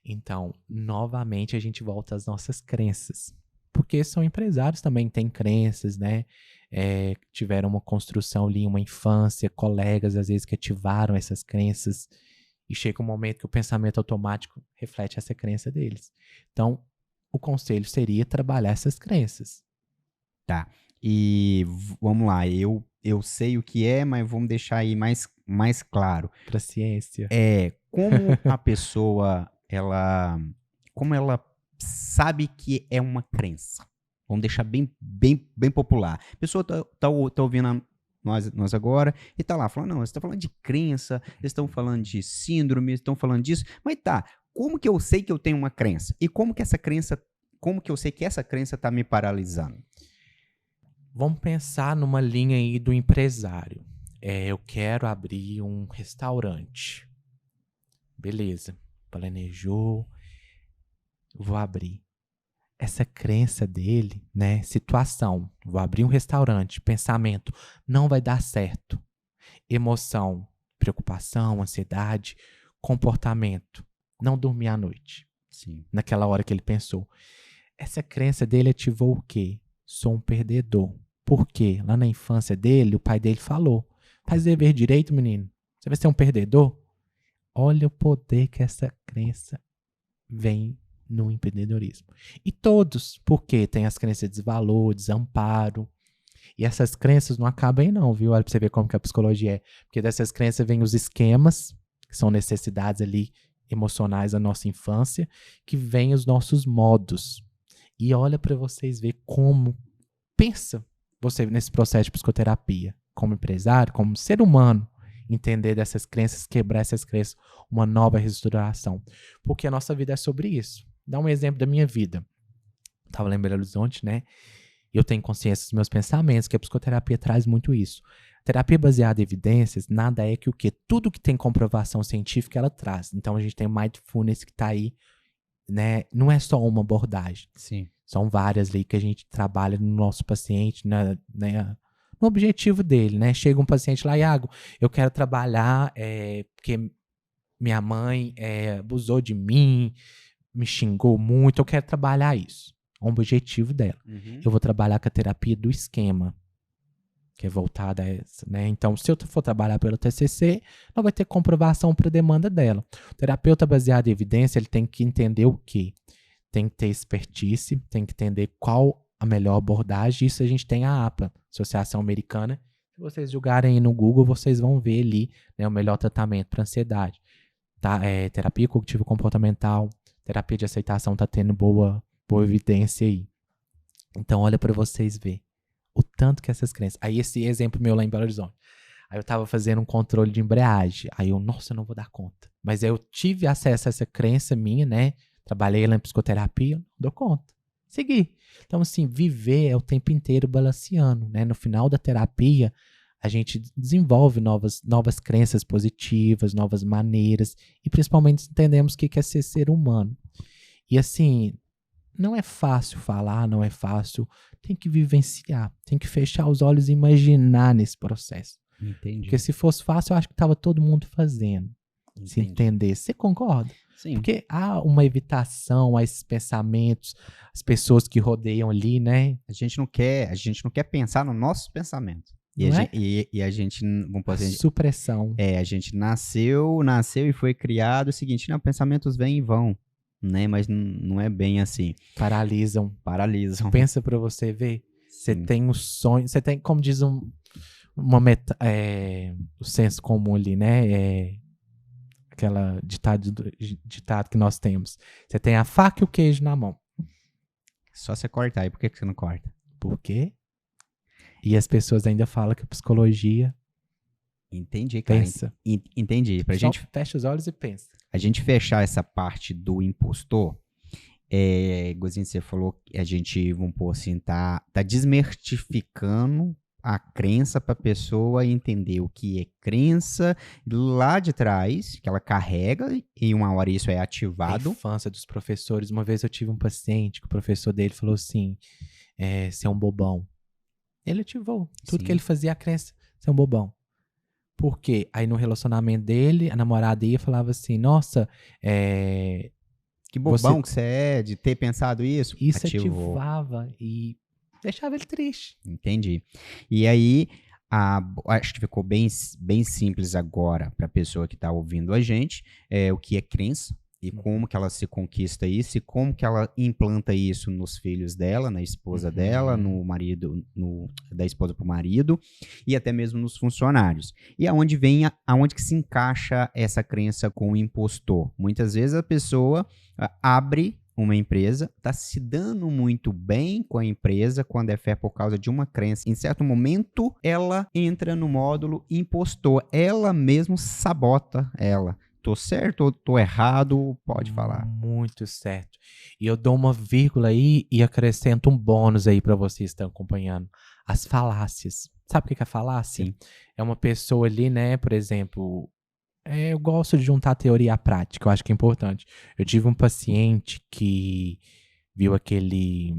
Então, novamente, a gente volta às nossas crenças. Porque são empresários também, têm crenças, né? Tiveram uma construção ali, uma infância, colegas, às vezes, que ativaram essas crenças. E chega um momento que o pensamento automático reflete essa crença deles. Então, o conselho seria trabalhar essas crenças. E vamos lá, eu sei o que é, mas vamos deixar aí mais claro. Para ciência. Como a pessoa, como ela sabe que é uma crença. Vamos deixar bem popular. A pessoa tá ouvindo nós agora e tá lá falando, não, você tá falando de crença, eles estão falando de síndrome, estão falando disso, mas tá, como que eu sei que eu tenho uma crença? E como que eu sei que essa crença tá me paralisando? Vamos pensar numa linha aí do empresário. Eu quero abrir um restaurante. Beleza. Planejou. Vou abrir. Essa crença dele, né? Situação. Vou abrir um restaurante. Pensamento. Não vai dar certo. Emoção. Preocupação, ansiedade. Comportamento. Não dormir à noite. Sim. Naquela hora que ele pensou. Essa crença dele ativou o quê? Sou um perdedor. Por quê? Lá na infância dele, o pai dele falou, faz dever direito, menino. Você vai ser um perdedor? Olha o poder que essa crença vem no empreendedorismo. E todos, porque tem as crenças de desvalor, desamparo. E essas crenças não acabam aí não, viu? Olha pra você ver como que a psicologia é. Porque dessas crenças vêm os esquemas, que são necessidades ali emocionais da nossa infância, que vêm os nossos modos. E olha para vocês ver como pensa você nesse processo de psicoterapia, como empresário, como ser humano, entender dessas crenças, quebrar essas crenças, uma nova reestruturação. Porque a nossa vida é sobre isso. Dá um exemplo da minha vida. Estava lá em Belo Horizonte, né? Eu tenho consciência dos meus pensamentos, que a psicoterapia traz muito isso. Terapia baseada em evidências nada é que o quê? Tudo que tem comprovação científica ela traz. Então a gente tem o Mindfulness que está aí, né? Não é só uma abordagem. Sim. São várias ali que a gente trabalha no nosso paciente, né, no objetivo dele, né? Chega um paciente lá, Iago, eu quero trabalhar porque minha mãe abusou de mim, me xingou muito, eu quero trabalhar isso. É um objetivo dela. Eu vou trabalhar com a terapia do esquema, que é voltada a essa, né? Então, se eu for trabalhar pelo TCC, não vai ter comprovação para a demanda dela. O terapeuta baseado em evidência, ele tem que entender o quê? Tem que ter expertise, tem que entender qual a melhor abordagem. Isso a gente tem a APA, Associação Americana. Se vocês jogarem aí no Google, vocês vão ver ali, né, o melhor tratamento para ansiedade. Tá? Terapia cognitivo-comportamental, terapia de aceitação tá tendo boa evidência aí. Então, olha para vocês ver o tanto que essas crenças... Aí, esse exemplo meu lá em Belo Horizonte. Aí eu tava fazendo um controle de embreagem. Aí eu, nossa, eu não vou dar conta. Mas aí eu tive acesso a essa crença minha, né? Trabalhei lá em psicoterapia, eu não dou conta. Segui. Então, assim, viver é o tempo inteiro balanceando, né? No final da terapia, a gente desenvolve novas crenças positivas, novas maneiras. E principalmente entendemos o que é ser humano. E assim... Não é fácil falar, não é fácil. Tem que vivenciar, tem que fechar os olhos e imaginar nesse processo. Entendi. Porque se fosse fácil, eu acho que estava todo mundo fazendo. Se entender. Você concorda? Sim. Porque há uma evitação a esses pensamentos, as pessoas que rodeiam ali, né? A gente não quer pensar no nosso pensamento. E Não a é? gente, e a gente, vamos A dizer, supressão. a gente nasceu e foi criado o seguinte, não, pensamentos vêm e vão, né? Mas não é bem assim. Paralisam. Paralisam. Pensa pra você ver. Você Sim. tem um sonho, você tem, como diz o senso comum ali, né? Aquela ditado que nós temos. Você tem a faca e o queijo na mão. Só você cortar aí, por que você não corta? Por quê? E as pessoas ainda falam que a psicologia Entendi, cara. pensa. Entendi. Pra Só gente, fecha os olhos e pensa. a gente fechar essa parte do impostor, igualzinho você falou que a gente, vamos pôr assim, tá desmistificando a crença pra pessoa entender o que é crença lá de trás, que ela carrega, e uma hora isso é A ativado. infância dos professores. Uma vez eu tive um paciente que o professor dele falou assim, você é um bobão. Ele ativou. Tudo Sim. que ele fazia, a crença, você é um bobão. Por quê? Aí no relacionamento dele, a namorada ia e falava assim, nossa, Que bobão que você é de ter pensado isso. isso Ativou. ativava e deixava ele triste. Entendi. E aí, acho que ficou bem simples agora para a pessoa que está ouvindo a gente, o que é crença e como que ela se conquista isso e como que ela implanta isso nos filhos dela, na esposa dela, no marido, da esposa para o marido e até mesmo nos funcionários. E aonde que se encaixa essa crença com o impostor? Muitas vezes a pessoa abre uma empresa, está se dando muito bem com a empresa quando é fé por causa de uma crença. Em certo momento, ela entra no módulo impostor. Ela mesmo sabota ela. Tô certo ou tô errado? Pode falar. Muito certo. E eu dou uma vírgula aí e acrescento um bônus aí para vocês que estão acompanhando. As falácias. Sabe o que é falácia? Sim. É uma pessoa ali, né, por exemplo... eu gosto de juntar a teoria à prática, eu acho que é importante. Eu tive um paciente que viu aquele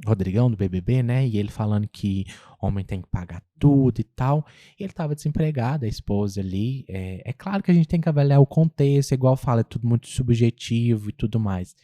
Rodrigão do BBB, né? E ele falando que homem tem que pagar tudo e tal. E ele estava desempregado, a esposa ali. É claro que a gente tem que avaliar o contexto, igual fala, é tudo muito subjetivo e tudo mais.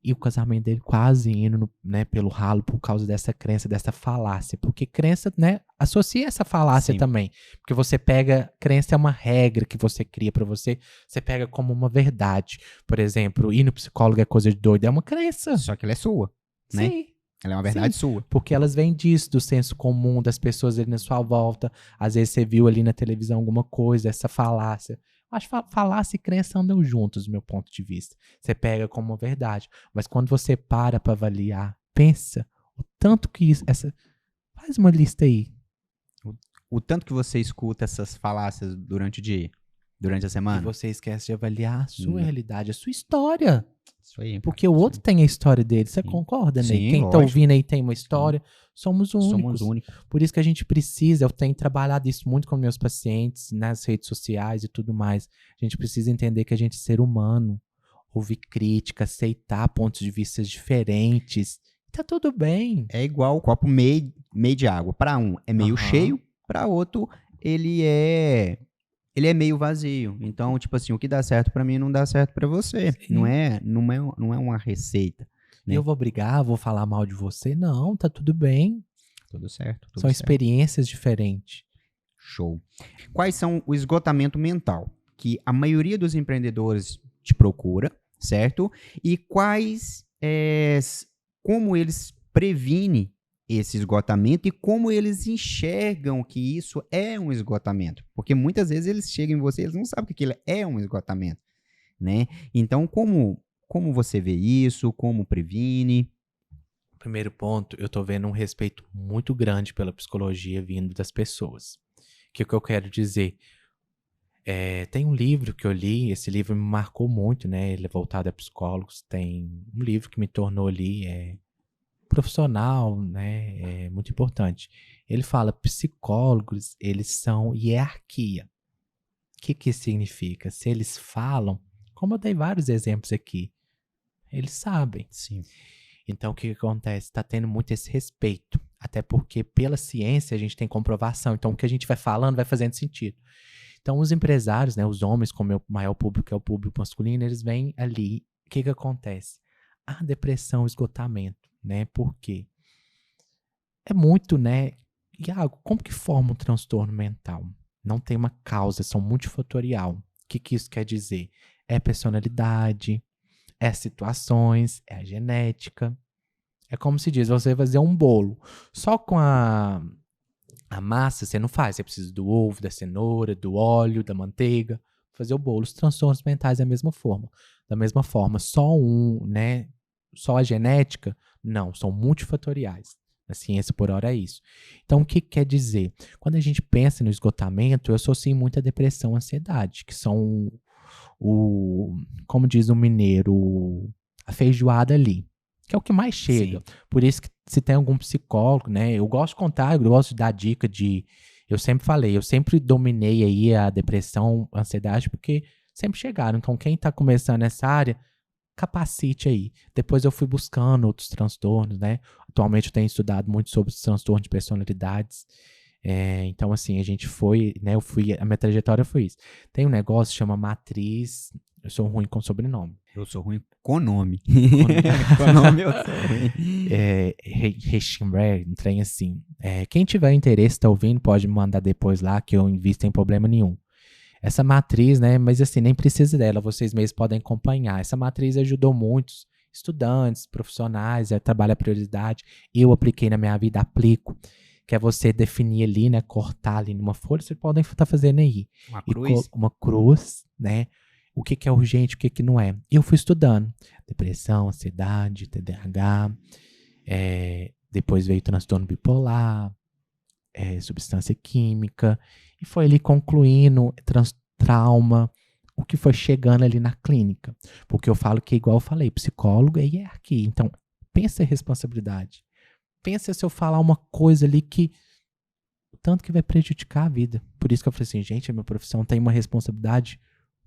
E o casamento dele quase indo, né, pelo ralo por causa dessa crença, dessa falácia. Porque crença, né, associa essa falácia Sim. também. Porque você pega, crença é uma regra que você cria pra você, você pega como uma verdade. Por exemplo, ir no psicólogo é coisa de doido, é uma crença. Só que ela é sua, né? Sim, Ela é uma verdade Sim. sua. porque elas vêm disso, do senso comum, das pessoas ali na sua volta. Às vezes você viu ali na televisão alguma coisa, essa falácia. Acho que falácia e crença andam juntos, do meu ponto de vista. Você pega como uma verdade. Mas quando você para pra avaliar, pensa o tanto que isso... Faz uma lista aí. O tanto que você escuta essas falácias durante o dia, durante a E semana. você esquece de avaliar a sua Hum. realidade, a sua história. Isso aí. Porque o outro tem a história dele. Você Sim. concorda, Ney? Sim, Quem tá lógico. ouvindo aí tem uma história. Somos únicos. Somos únicos. Por isso que a gente precisa, eu tenho trabalhado isso muito com meus pacientes, nas redes sociais e tudo mais. A gente precisa entender que a gente é ser humano, ouvir crítica, aceitar pontos de vista diferentes. Tá tudo bem. É igual o copo meio de água. Para um é meio Aham. cheio, para outro ele é meio vazio. Então, tipo assim, o que dá certo para mim não dá certo para você. Sim. Não é uma receita. Né? Eu vou brigar, vou falar mal de você. Não, tá tudo bem. Tudo certo. Tudo São certo. experiências diferentes. Show. Quais são o esgotamento mental que a maioria dos empreendedores te procura, certo? E como eles previne esse esgotamento e como eles enxergam que isso é um esgotamento. Porque muitas vezes eles chegam em você e eles não sabem que aquilo é um esgotamento, né? Então, como você vê isso? Como previne? Primeiro ponto, eu tô vendo um respeito muito grande pela psicologia vindo das pessoas. O que eu quero dizer? Tem um livro que eu li, esse livro me marcou muito, né? Ele é voltado a psicólogos. Tem um livro que me tornou ali profissional, né? É muito importante. Ele fala, psicólogos, eles são hierarquia. O que isso significa? Se eles falam, como eu dei vários exemplos aqui, eles sabem. Sim. Então, o que acontece? Está tendo muito esse respeito. Até porque, pela ciência, a gente tem comprovação. Então, o que a gente vai falando vai fazendo sentido. Então, os empresários, né, os homens, como o maior público é o público masculino, eles vêm ali. O que acontece? A depressão, o esgotamento, né? Por quê? É muito, né? Iago, como que forma um transtorno mental? Não tem uma causa, são multifatorial. O que isso quer dizer? É personalidade, é situações, é a genética. É como se diz, você vai fazer um bolo. Só com a massa você não faz. Você precisa do ovo, da cenoura, do óleo, da manteiga. Fazer o bolo. Os transtornos mentais é a mesma forma. Da mesma forma, só né? Só a genética? Não, são multifatoriais. A ciência por hora é isso. Então, o que quer dizer? Quando a gente pensa no esgotamento, eu associo muito a depressão e ansiedade, que são como diz o mineiro, a feijoada ali, que é o que mais chega. Sim. Por isso que se tem algum psicólogo, né? Eu gosto de contar, eu gosto de dar dica eu sempre falei, eu sempre dominei aí a depressão, a ansiedade, porque sempre chegaram. Então, quem tá começando nessa área, capacite aí. Depois eu fui buscando outros transtornos, né? Atualmente eu tenho estudado muito sobre os transtornos de personalidades. Então, assim, a gente foi, né? A minha trajetória foi isso. Tem um negócio que chama matriz. Eu sou ruim com sobrenome. Eu sou ruim com nome. Com nome eu sou ruim. Um trem assim. Quem tiver interesse, tá ouvindo, pode me mandar depois lá, que eu invisto sem problema nenhum. Essa matriz, né? Mas assim, nem precisa dela, vocês mesmos podem acompanhar. Essa matriz ajudou muitos estudantes, profissionais, trabalho a prioridade. Eu apliquei na minha vida, aplico. Que é você definir ali, né? Cortar ali numa folha, vocês podem estar fazendo aí. Uma cruz. Uma cruz, né? O que é urgente, o que não é. E eu fui estudando. Depressão, ansiedade, TDAH. Depois veio transtorno bipolar, substância química. E foi ali concluindo trauma, o que foi chegando ali na clínica. Porque eu falo que, igual eu falei, psicólogo é hierarquia. Então, pensa em responsabilidade. Pensa se eu falar uma coisa ali que tanto que vai prejudicar a vida. Por isso que eu falei assim, gente, a minha profissão tem uma responsabilidade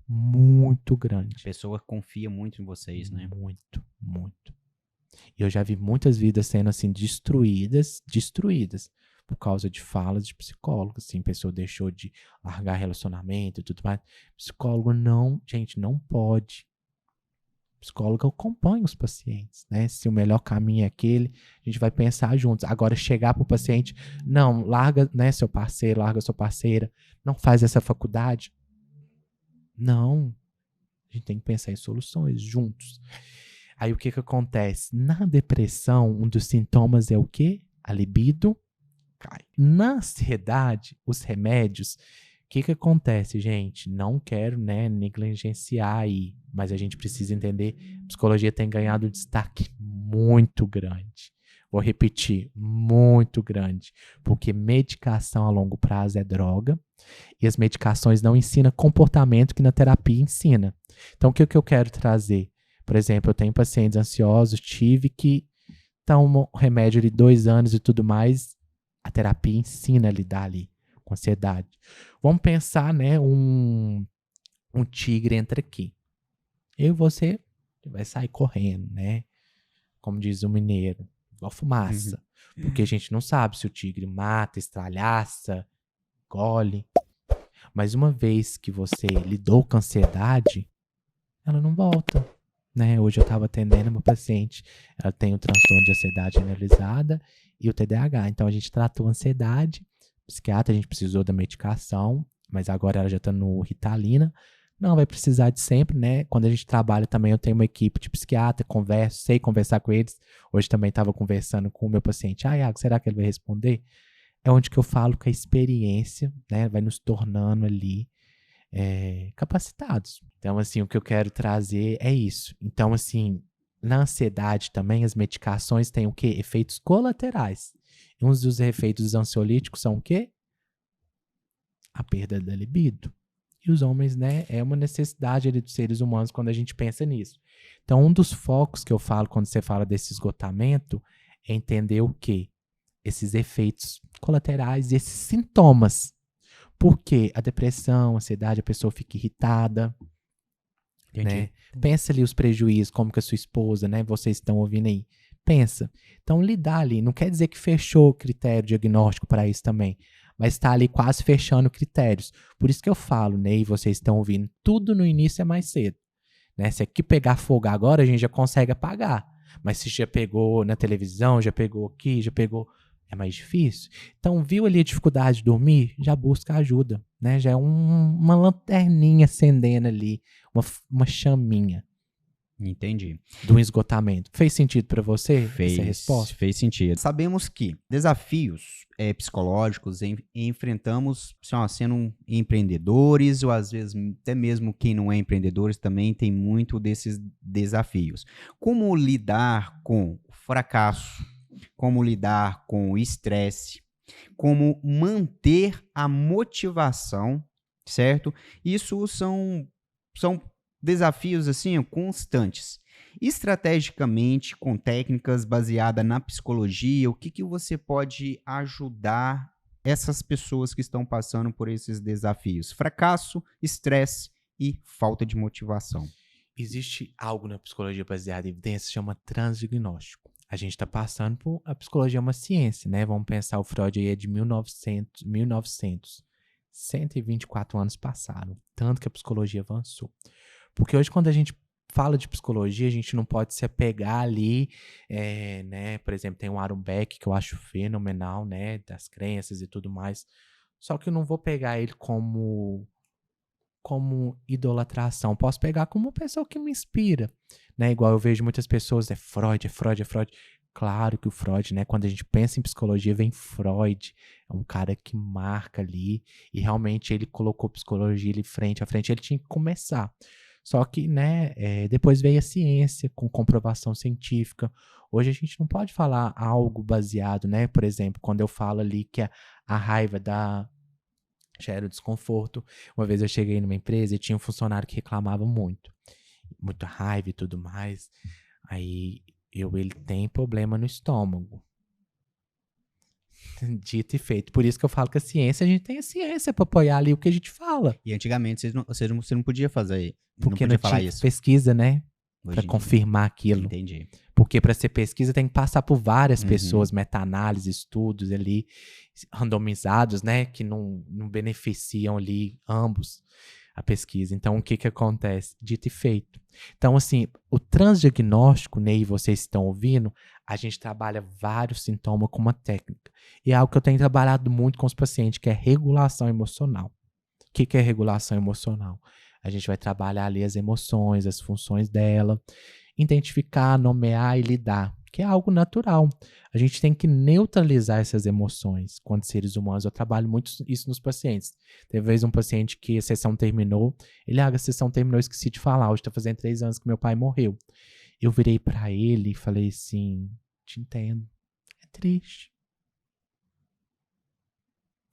muito grande. A pessoa confia muito em vocês, né? Muito, muito. E eu já vi muitas vidas sendo assim destruídas por causa de falas de psicólogos, assim, a pessoa deixou de largar relacionamento e tudo mais. Psicólogo não, gente, não pode. Psicólogo acompanha os pacientes, né? Se o melhor caminho é aquele, a gente vai pensar juntos. Agora, chegar para o paciente, não, larga, né, seu parceiro, larga sua parceira, não faz essa faculdade. Não. A gente tem que pensar em soluções juntos. Aí, o que acontece? Na depressão, um dos sintomas é o quê? A libido cai. Na ansiedade, os remédios, o que acontece, gente? Não quero, né, negligenciar aí, mas a gente precisa entender, a psicologia tem ganhado um destaque muito grande. Vou repetir, muito grande, porque medicação a longo prazo é droga e as medicações não ensinam comportamento que na terapia ensina. Então, o que eu quero trazer? Por exemplo, eu tenho pacientes ansiosos, tive que tomar um remédio de 2 anos e tudo mais, a terapia ensina a lidar ali com ansiedade. Vamos pensar, né, um tigre entra aqui. Eu e você vai sair correndo, né? Como diz o mineiro, igual fumaça. Porque a gente não sabe se o tigre mata, estralhaça, engole. Mas uma vez que você lidou com a ansiedade, ela não volta. Né? Hoje eu estava atendendo uma paciente, ela tem o transtorno de ansiedade generalizada e o TDAH. Então a gente tratou a ansiedade, psiquiatra, a gente precisou da medicação, mas agora ela já está no Ritalina, Não vai precisar de sempre, né? Quando a gente trabalha também, eu tenho uma equipe de psiquiatra, converso, sei conversar com eles. Hoje também estava conversando com o meu paciente. Iago, será que ele vai responder? É onde que eu falo que a experiência, né, vai nos tornando ali capacitados. Então, assim, o que eu quero trazer é isso. Então, assim, na ansiedade também, as medicações têm o quê? Efeitos colaterais. E uns dos efeitos ansiolíticos são o quê? A perda da libido. E os homens, né, é uma necessidade ali dos seres humanos quando a gente pensa nisso. Então, um dos focos que eu falo quando você fala desse esgotamento é entender o quê? Esses efeitos colaterais e esses sintomas. Porque a depressão, a ansiedade, a pessoa fica irritada, né? Pensa ali os prejuízos, como que a sua esposa, né? Vocês estão ouvindo aí. Pensa. Então, lidar ali. Não quer dizer que fechou o critério diagnóstico para isso também. Mas está ali quase fechando critérios. Por isso que eu falo, né? E vocês estão ouvindo. Tudo no início é mais cedo. Né? Se aqui pegar fogo agora, a gente já consegue apagar. Mas se já pegou na televisão, já pegou aqui, já pegou... É mais difícil. Então, viu ali a dificuldade de dormir? Já busca ajuda, né? Já é uma lanterninha acendendo ali, uma chaminha. Entendi. Do esgotamento. Fez sentido para você essa resposta? Fez sentido. Sabemos que desafios psicológicos enfrentamos sendo empreendedores, ou às vezes até mesmo quem não é empreendedor também tem muito desses desafios. Como lidar com o fracasso? Como lidar com o estresse, como manter a motivação, certo? Isso são desafios assim constantes. Estrategicamente, com técnicas baseadas na psicologia, o que você pode ajudar essas pessoas que estão passando por esses desafios? Fracasso, estresse e falta de motivação. Existe algo na psicologia baseada em evidência que chama transdiagnóstico. A gente está passando por... A psicologia é uma ciência, né? Vamos pensar, o Freud aí é de 1900. 124 anos passaram. Tanto que a psicologia avançou. Porque hoje, quando a gente fala de psicologia, a gente não pode se apegar ali, né? Por exemplo, tem o Aaron Beck, que eu acho fenomenal, né? Das crenças e tudo mais. Só que eu não vou pegar ele como idolatração. Posso pegar como uma pessoa que me inspira, né? Igual eu vejo muitas pessoas, é Freud. Claro que o Freud, né? Quando a gente pensa em psicologia, vem Freud. É um cara que marca ali. E realmente ele colocou psicologia ali frente a frente. Ele tinha que começar. Só que, né? Depois veio a ciência com comprovação científica. Hoje a gente não pode falar algo baseado, né? Por exemplo, quando eu falo ali que a raiva gera desconforto. Uma vez eu cheguei numa empresa e tinha um funcionário que reclamava muito. Muita raiva e tudo mais. Aí ele tem problema no estômago. Dito e feito. Por isso que eu falo que a gente tem a ciência para apoiar ali o que a gente fala. E antigamente você não podia fazer. Porque não não podia falar tinha isso. pesquisa, né? Hoje Para em confirmar aquilo. Entendi. Porque para ser pesquisa tem que passar por várias Uhum. pessoas, meta-análise, estudos ali, randomizados, né? Que não beneficiam ali ambos a pesquisa. Então, o que acontece? Dito e feito. Então, assim, o transdiagnóstico, Ney, vocês estão ouvindo, a gente trabalha vários sintomas com uma técnica. E é algo que eu tenho trabalhado muito com os pacientes, que é regulação emocional. O que é regulação emocional? A gente vai trabalhar ali as emoções, as funções dela, identificar, nomear e lidar, que é algo natural. A gente tem que neutralizar essas emoções quando seres humanos. Eu trabalho muito isso nos pacientes. Teve vez um paciente que a sessão terminou, a sessão terminou, eu esqueci de falar, hoje tá fazendo 3 anos que meu pai morreu. Eu virei pra ele e falei assim, te entendo, é triste.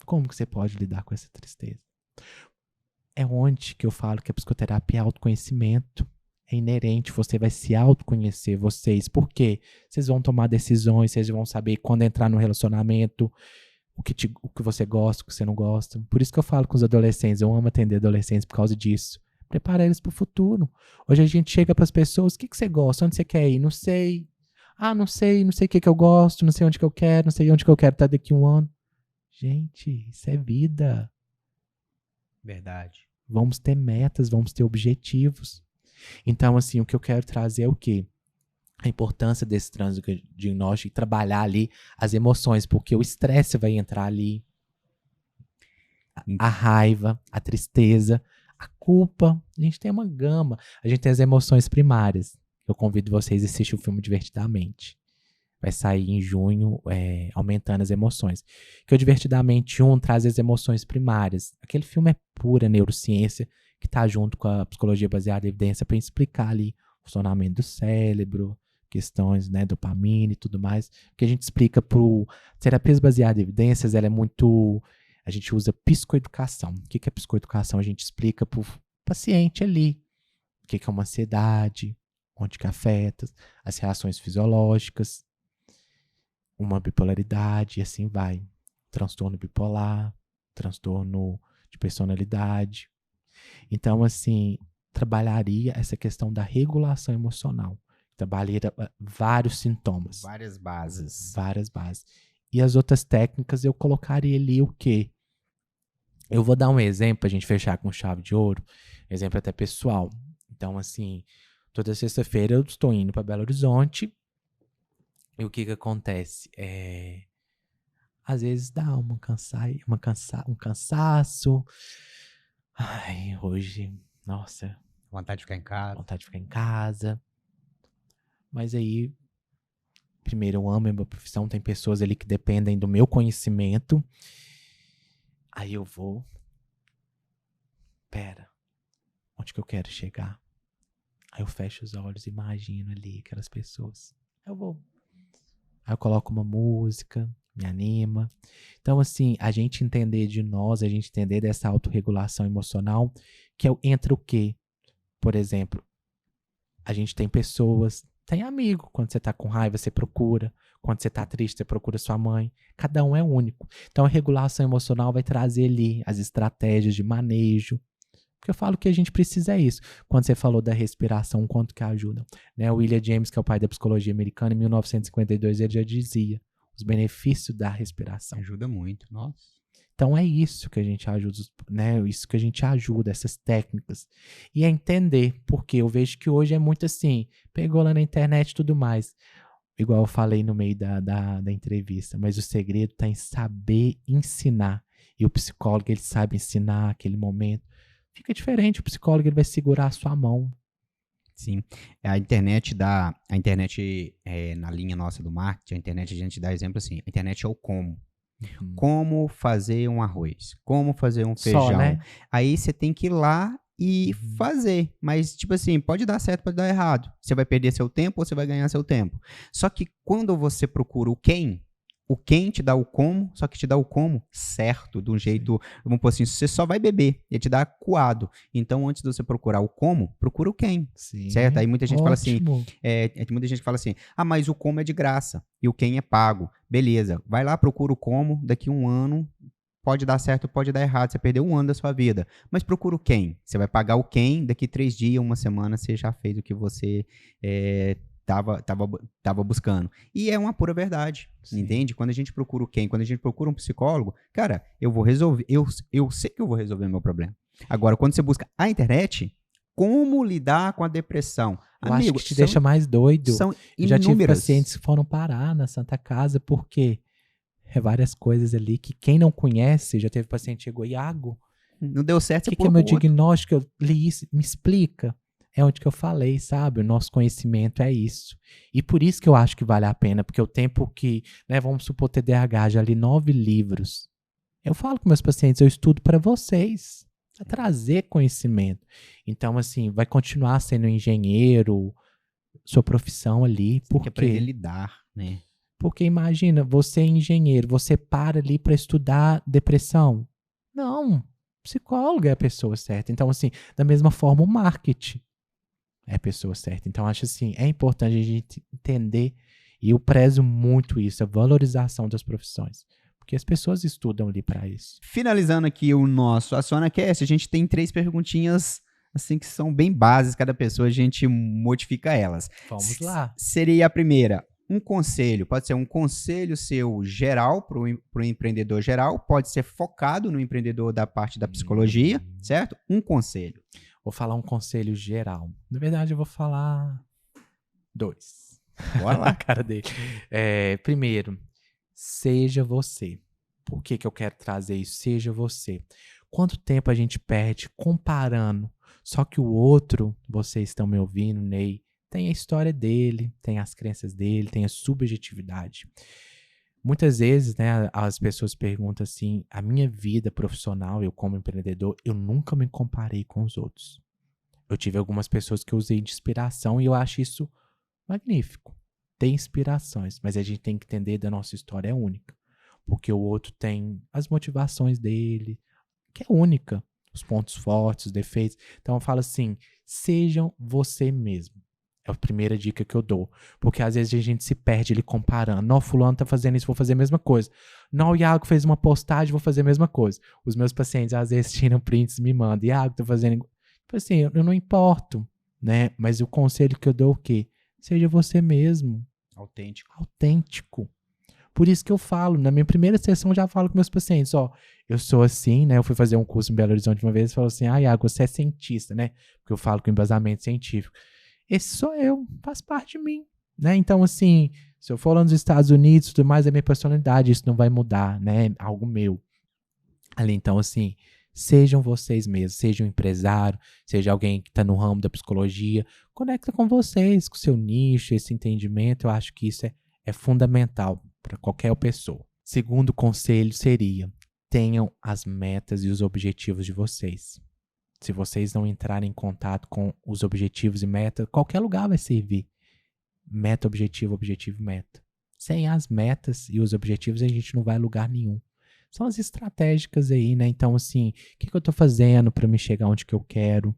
Como que você pode lidar com essa tristeza? É onde que eu falo que a psicoterapia é autoconhecimento. É inerente, você vai se autoconhecer, vocês. Por quê? Vocês vão tomar decisões, vocês vão saber quando entrar no relacionamento, o que você gosta, o que você não gosta. Por isso que eu falo com os adolescentes, eu amo atender adolescentes por causa disso. Preparar eles para o futuro. Hoje a gente chega para as pessoas, o que você gosta? Onde você quer ir? Não sei. Não sei o que eu gosto, não sei onde que eu quero, não sei onde que eu quero estar daqui a 1 ano. Gente, isso é vida. Verdade. Vamos ter metas, vamos ter objetivos. Então, assim, o que eu quero trazer é o quê? A importância desse transdiagnóstico e trabalhar ali as emoções, porque o estresse vai entrar ali, a raiva, a tristeza, A culpa, a gente tem uma gama. A gente tem as emoções primárias. Eu convido vocês a assistir o filme Divertidamente. Vai sair em junho, aumentando as emoções. Que o Divertidamente 1 traz as emoções primárias. Aquele filme é pura neurociência, que está junto com a psicologia baseada em evidência para explicar ali o funcionamento do cérebro, questões, né, dopamina e tudo mais. Que a gente explica pro terapias baseadas em evidências, ela é muito... A gente usa psicoeducação. O que é psicoeducação? A gente explica pro paciente ali o que é uma ansiedade, onde que afeta, as reações fisiológicas, uma bipolaridade e assim vai. Transtorno bipolar, transtorno de personalidade. Então, assim, trabalharia essa questão da regulação emocional. Trabalharia vários sintomas. Várias bases. Várias bases. E as outras técnicas eu colocaria ali o quê? Eu vou dar um exemplo pra gente fechar com chave de ouro. Exemplo até pessoal. Então, assim, toda sexta-feira eu estou indo para Belo Horizonte. E o que acontece? Às vezes dá um cansaço. Ai, hoje, nossa, Vontade de ficar em casa. vontade de ficar em casa. Mas aí, primeiro, eu amo a minha profissão. Tem pessoas ali que dependem do meu conhecimento. Aí eu vou. Pera, onde que eu quero chegar? Aí eu fecho os olhos e imagino ali aquelas pessoas. Eu vou. Aí eu coloco uma música, me anima. Então, assim, a gente entender de nós, a gente entender dessa autorregulação emocional, que entra o quê? Por exemplo, a gente tem pessoas, tem amigo. Quando você tá com raiva, você procura. Quando você tá triste, você procura sua mãe. Cada um é único. Então, a regulação emocional vai trazer ali as estratégias de manejo. Porque eu falo que a gente precisa é isso. Quando você falou da respiração, o quanto que ajuda. Né? O William James, que é o pai da psicologia americana, em 1952, ele já dizia os benefícios da respiração. Ajuda muito. Nossa. Então é isso que a gente ajuda, né? Isso que a gente ajuda, essas técnicas. E é entender, porque eu vejo que hoje é muito assim, pegou lá na internet e tudo mais. Igual eu falei no meio da entrevista, mas o segredo está em saber ensinar. E o psicólogo, ele sabe ensinar aquele momento. Fica diferente, o psicólogo ele vai segurar a sua mão. Sim. A internet na linha nossa do marketing, a internet a gente dá exemplo assim, a internet é o como. Como fazer um arroz, como fazer um feijão. Só, né? Aí você tem que ir lá e fazer. Mas, tipo assim, pode dar certo, pode dar errado. Você vai perder seu tempo ou você vai ganhar seu tempo. Só que quando você procura o quem te dá o como, só que te dá o como certo, de um jeito, vamos pôr assim, você só vai beber, ele te dá coado. Então, antes de você procurar o como, procura o quem, Sim. certo? Aí muita gente fala assim, Ótimo. tem muita gente que fala assim, mas o como é de graça e o quem é pago. Beleza, vai lá, procura o como, daqui 1 ano, pode dar certo, pode dar errado, você perdeu 1 ano da sua vida. Mas procura o quem, você vai pagar o quem, daqui 3 dias, 1 semana, você já fez o que você tava buscando. E é uma pura verdade, Sim. entende? Quando a gente procura o quem, quando a gente procura um psicólogo, cara, eu vou resolver, eu sei que eu vou resolver meu problema. Agora, quando você busca a internet, como lidar com a depressão? Eu acho que te deixa mais doido. São Eu já tive inúmeras. pacientes que foram parar na Santa Casa porque é várias coisas ali que quem não conhece, já teve paciente que chegou, Iago, Não deu certo, o que você é meu pula pro outro. diagnóstico? Eu li isso, me explica. É onde que eu falei, sabe? O nosso conhecimento é isso. E por isso que eu acho que vale a pena, porque o tempo que, né, vamos supor, TDAH, já li 9 livros. Eu falo com meus pacientes, eu estudo para vocês, para trazer conhecimento. Então, assim, vai continuar sendo engenheiro, sua profissão ali, Tem que aprender a porque lidar, né? porque imagina, você é engenheiro, você para ali para estudar depressão. Não, psicólogo é a pessoa certa. Então, assim, da mesma forma, o marketing é a pessoa certa. Então, acho assim, é importante a gente entender, e eu prezo muito isso, a valorização das profissões. Porque as pessoas estudam ali para isso. Finalizando aqui o nosso AcionaCast, a gente tem 3 perguntinhas, assim, que são bem básicas, cada pessoa a gente modifica elas. Vamos lá. Seria a primeira, um conselho, pode ser um conselho seu geral para o empreendedor geral, pode ser focado no empreendedor da parte da psicologia, certo? Um conselho. Vou falar um conselho geral. Na verdade, eu vou falar 2. Bora lá. A cara dele. Primeiro, seja você. Por que eu quero trazer isso? Seja você. Quanto tempo a gente perde comparando? Só que o outro, vocês estão me ouvindo, Ney, tem a história dele, tem as crenças dele, tem a subjetividade. Muitas vezes, né, as pessoas perguntam assim, a minha vida profissional, eu como empreendedor, eu nunca me comparei com os outros. Eu tive algumas pessoas que eu usei de inspiração e eu acho isso magnífico. Tem inspirações, mas a gente tem que entender que a nossa história é única. Porque o outro tem as motivações dele, que é única. Os pontos fortes, os defeitos. Então eu falo assim, sejam você mesmo. É a primeira dica que eu dou. Porque às vezes a gente se perde ali comparando. Não, fulano tá fazendo isso, vou fazer a mesma coisa. Não, o Iago fez uma postagem, vou fazer a mesma coisa. Os meus pacientes às vezes tiram prints e me mandam. Iago, tá fazendo... Tipo assim, eu não importo, né? Mas o conselho que eu dou é o quê? Seja você mesmo. Autêntico. Autêntico. Por isso que eu falo, na minha primeira sessão eu já falo com meus pacientes, ó, eu sou assim, né? Eu fui fazer um curso em Belo Horizonte uma vez e falou assim, Iago, você é cientista, né? Porque eu falo com embasamento científico. Esse sou eu, faz parte de mim, né? Então, assim, se eu for lá nos Estados Unidos, tudo mais, é minha personalidade, isso não vai mudar, né? Algo meu. Ali, então, assim, sejam vocês mesmos, seja um empresário, seja alguém que está no ramo da psicologia, conecta com vocês, com o seu nicho, esse entendimento, eu acho que isso é fundamental para qualquer pessoa. Segundo conselho seria, tenham as metas e os objetivos de vocês. Se vocês não entrarem em contato com os objetivos e metas, qualquer lugar vai servir. Meta, objetivo, objetivo, meta. Sem as metas e os objetivos, a gente não vai a lugar nenhum. São as estratégicas aí, né? Então, assim, o que eu tô fazendo para me chegar onde que eu quero?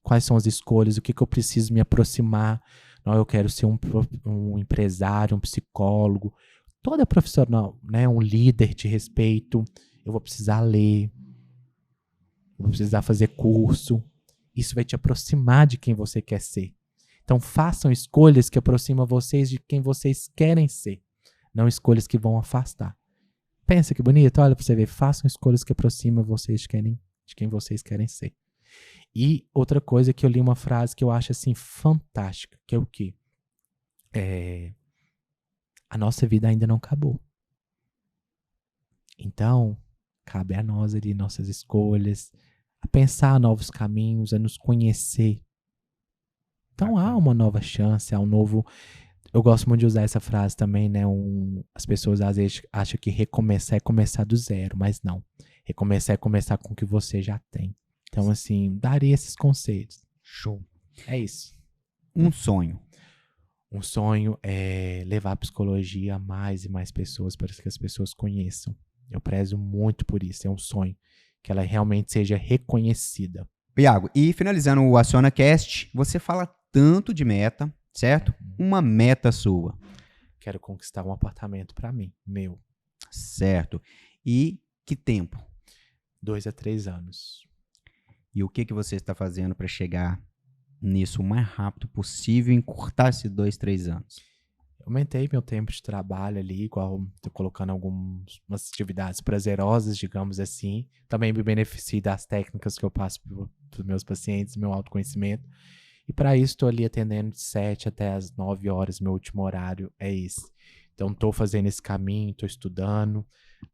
Quais são as escolhas? O que eu preciso me aproximar? Não, eu quero ser um empresário, um psicólogo, toda profissional, né? Um líder de respeito. Eu vou precisar ler. Eu vou precisar fazer curso. Isso vai te aproximar de quem você quer ser. Então, façam escolhas que aproximam vocês de quem vocês querem ser. Não escolhas que vão afastar. Pensa que bonito, olha pra você ver. Façam escolhas que aproximam vocês de quem vocês querem ser. E outra coisa que eu li uma frase que eu acho assim fantástica, que é o quê? A nossa vida ainda não acabou. Então, cabe a nós ali, nossas escolhas, a pensar novos caminhos, a nos conhecer. Então há uma nova chance, há um novo... Eu gosto muito de usar essa frase também, né? As pessoas às vezes acham que recomeçar é começar do zero, mas não. Recomeçar é começar com o que você já tem. Então, assim, daria esses conselhos. Show. É isso. Um sonho. Um sonho é levar a psicologia a mais e mais pessoas para que as pessoas conheçam. Eu prezo muito por isso. É um sonho que ela realmente seja reconhecida. Iago, e finalizando o AcionaCast, você fala tanto de meta, certo? Uma meta sua. Quero conquistar um apartamento para mim, meu. Certo. E que tempo? 2 a 3 anos. E o que você está fazendo para chegar nisso o mais rápido possível e encurtar esses 2, 3 anos? Eu aumentei meu tempo de trabalho ali, igual tô colocando algumas atividades prazerosas, digamos assim. Também me beneficio das técnicas que eu passo para os meus pacientes, meu autoconhecimento. E para isso estou ali atendendo de 7 até as 9 horas, meu último horário é esse. Então estou fazendo esse caminho, estou estudando,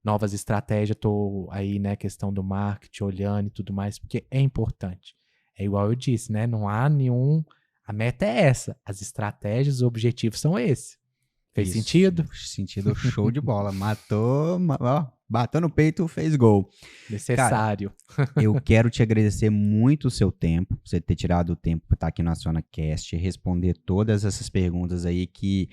novas estratégias, estou aí, né, questão do marketing, olhando e tudo mais, porque é importante. É igual eu disse, né, não há nenhum... A meta é essa, as estratégias, os objetivos são esses. Fez Isso, sentido? Sentido show de bola. Matou, ó, bateu no peito, fez gol. Necessário. Eu quero te agradecer muito o seu tempo, você ter tirado o tempo para estar aqui no AcionaCast, responder todas essas perguntas aí que,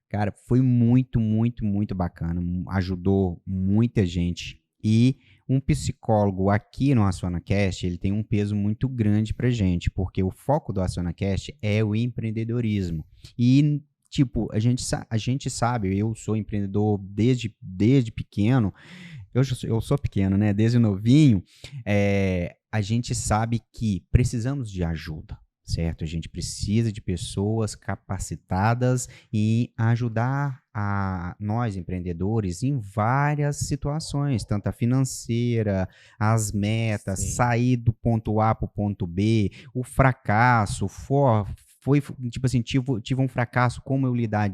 cara, foi muito, muito, muito bacana. Ajudou muita gente. E um psicólogo aqui no AcionaCast, ele tem um peso muito grande pra gente, porque o foco do AcionaCast é o empreendedorismo. E tipo, a gente sabe, eu sou empreendedor desde pequeno, eu sou pequeno, né? Desde novinho, a gente sabe que precisamos de ajuda, certo? A gente precisa de pessoas capacitadas e ajudar a nós, empreendedores, em várias situações, tanto a financeira, as metas, Sim. sair do ponto A para o ponto B, o fracasso, tipo assim, tive um fracasso, como eu lidar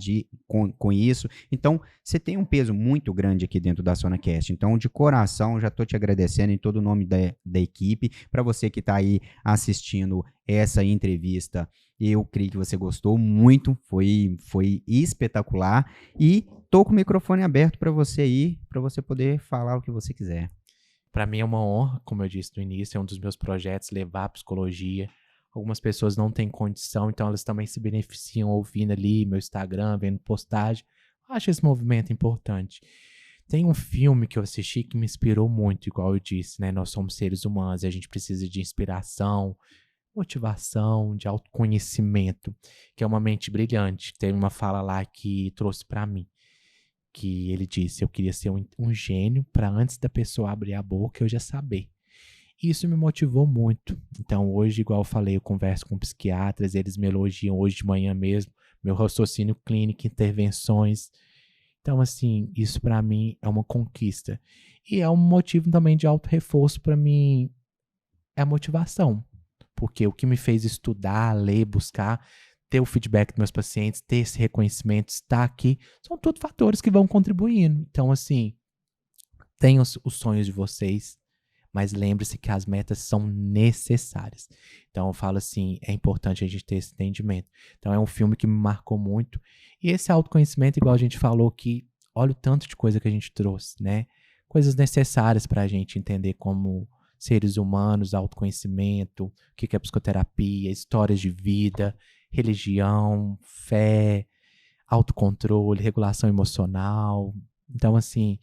com isso. Então, você tem um peso muito grande aqui dentro da SonaCast. Então, de coração, já tô te agradecendo em todo o nome da equipe. Para você que tá aí assistindo essa entrevista, eu creio que você gostou muito, foi espetacular. E tô com o microfone aberto para você aí, para você poder falar o que você quiser. Para mim é uma honra, como eu disse no início, é um dos meus projetos levar a psicologia. Algumas pessoas não têm condição, então elas também se beneficiam ouvindo ali meu Instagram, vendo postagem. Eu acho esse movimento importante. Tem um filme que eu assisti que me inspirou muito, igual eu disse, né? Nós somos seres humanos e a gente precisa de inspiração, motivação, de autoconhecimento, que é Uma Mente Brilhante. Tem uma fala lá que trouxe para mim, que ele disse: eu queria ser um gênio para antes da pessoa abrir a boca eu já saber. Isso me motivou muito. Então hoje, igual eu falei, eu converso com psiquiatras, eles me elogiam hoje de manhã mesmo, meu raciocínio clínico, intervenções. Então assim, isso para mim é uma conquista. E é um motivo também de auto-reforço para mim, é a motivação. Porque o que me fez estudar, ler, buscar, ter o feedback dos meus pacientes, ter esse reconhecimento, estar aqui, são todos fatores que vão contribuindo. Então assim, tenham os sonhos de vocês, mas lembre-se que as metas são necessárias. Então eu falo assim, é importante a gente ter esse entendimento. Então é um filme que me marcou muito. E esse autoconhecimento, igual a gente falou aqui, olha o tanto de coisa que a gente trouxe, né? Coisas necessárias para a gente entender como seres humanos, autoconhecimento, o que é psicoterapia, histórias de vida, religião, fé, autocontrole, regulação emocional. Então assim,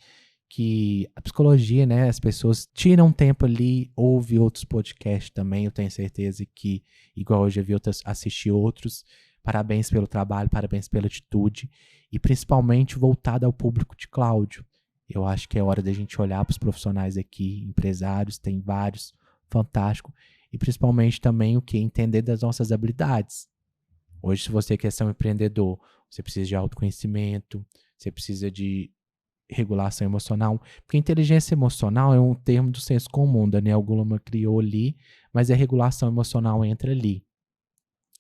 que a psicologia, né, as pessoas tiram um tempo ali, ouvem outros podcasts também, eu tenho certeza que, igual eu já vi assistir outros, parabéns pelo trabalho, parabéns pela atitude, e principalmente voltado ao público de Cláudio. Eu acho que é hora da gente olhar para os profissionais aqui, empresários, tem vários, fantástico, e principalmente também o que? Entender das nossas habilidades. Hoje, se você quer ser um empreendedor, você precisa de autoconhecimento, você precisa de regulação emocional, porque inteligência emocional é um termo do senso comum, Daniel Goleman criou ali, mas a regulação emocional entra ali.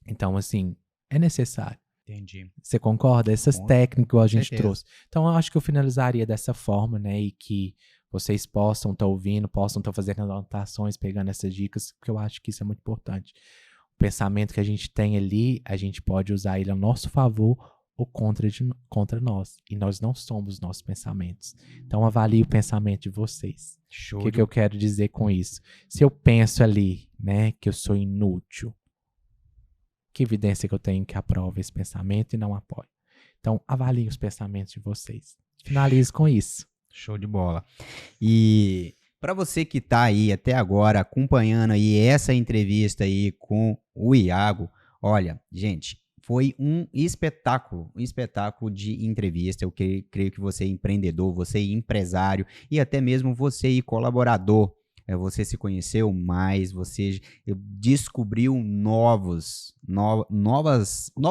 Então, assim, é necessário. Entendi. Você concorda? Essas Com técnicas que a gente certeza. trouxe. Então, eu acho que eu finalizaria dessa forma, né, e que vocês possam estar ouvindo, possam estar fazendo anotações, pegando essas dicas, porque eu acho que isso é muito importante. O pensamento que a gente tem ali, a gente pode usar ele a nosso favor ou contra nós. E nós não somos nossos pensamentos. Então avalie o pensamento de vocês. Show O que eu quero dizer com isso? Se eu penso ali, né, que eu sou inútil, que evidência que eu tenho que aprova esse pensamento e não apoio? Então avalie os pensamentos de vocês. Finalize com isso. Show de bola. E para você que tá aí até agora acompanhando aí essa entrevista aí com o Iago, olha, gente, foi um espetáculo de entrevista. Eu creio que você é empreendedor, você é empresário e até mesmo você é colaborador. Você se conheceu mais, você descobriu novos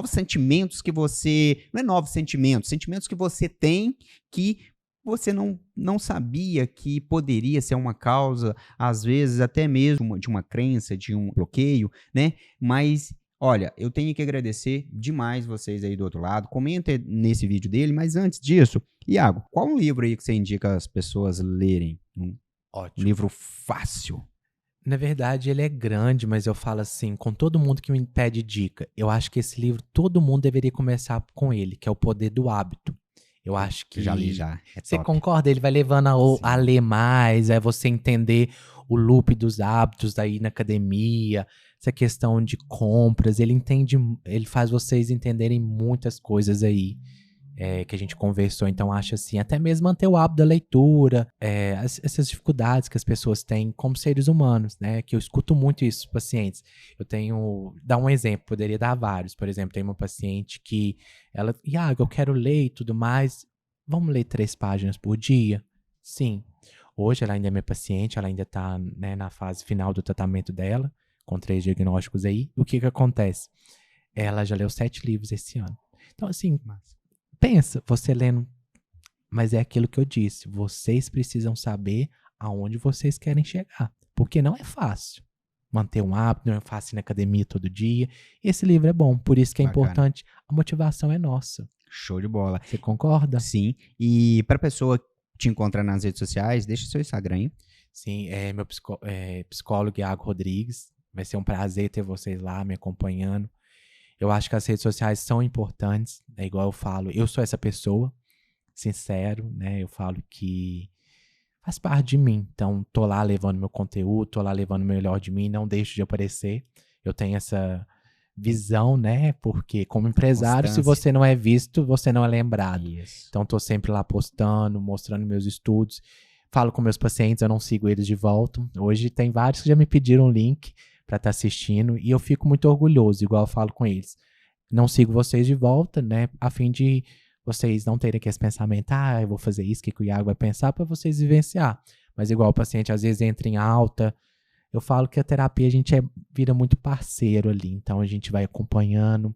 sentimentos que você... Não é novos sentimentos, sentimentos que você tem que você não sabia que poderia ser uma causa, às vezes até mesmo de uma crença, de um bloqueio, né? Mas... olha, eu tenho que agradecer demais vocês aí do outro lado. Comenta nesse vídeo dele, mas antes disso, Iago, qual um livro aí que você indica as pessoas lerem? Um Ótimo. livro fácil. Na verdade, ele é grande, mas eu falo assim, com todo mundo que me pede dica, eu acho que esse livro, todo mundo deveria começar com ele, que é O Poder do Hábito. Eu acho que... Já li, já. É Você top. concorda? Ele vai levando a ler mais, é você entender o loop dos hábitos aí na academia, essa questão de compras, ele faz vocês entenderem muitas coisas aí que a gente conversou. Então acho assim, até mesmo manter o hábito da leitura, essas dificuldades que as pessoas têm como seres humanos, né? Que eu escuto muito isso dos pacientes. Dar um exemplo, poderia dar vários. Por exemplo, tem uma paciente que Iago, eu quero ler e tudo mais, vamos ler 3 páginas por dia? Sim. Hoje ela ainda é minha paciente, ela ainda está, né, na fase final do tratamento dela, com 3 diagnósticos aí. O que acontece? Ela já leu 7 livros esse ano. Então, assim, pensa, você lendo, mas é aquilo que eu disse, vocês precisam saber aonde vocês querem chegar, porque não é fácil. manter um hábito, não é fácil ir na academia todo dia. Esse livro é bom, por isso que é Bacana. importante. A motivação é nossa. Show de bola. Você concorda? Sim. E pra pessoa te encontrar nas redes sociais, deixa seu Instagram aí. Sim, meu psicólogo Iago Rodrigues. Vai ser um prazer ter vocês lá me acompanhando. Eu acho que as redes sociais são importantes. É igual eu falo, eu sou essa pessoa, sincero, né? Eu falo que faz parte de mim. Então, tô lá levando meu conteúdo, tô lá levando o melhor de mim, não deixo de aparecer. Eu tenho essa visão, né? Porque como empresário, se Constância. você não é visto, você não é lembrado. Isso. Então, tô sempre lá postando, mostrando meus estudos. Falo com meus pacientes, eu não sigo eles de volta. Hoje tem vários que já me pediram o link para estar assistindo e eu fico muito orgulhoso, igual eu falo com eles. Não sigo vocês de volta, né? A fim de vocês não terem aquele pensamento, eu vou fazer isso, o que o Iago vai pensar, para vocês vivenciar. Mas igual o paciente às vezes entra em alta, eu falo que a terapia a gente vira muito parceiro ali, então a gente vai acompanhando.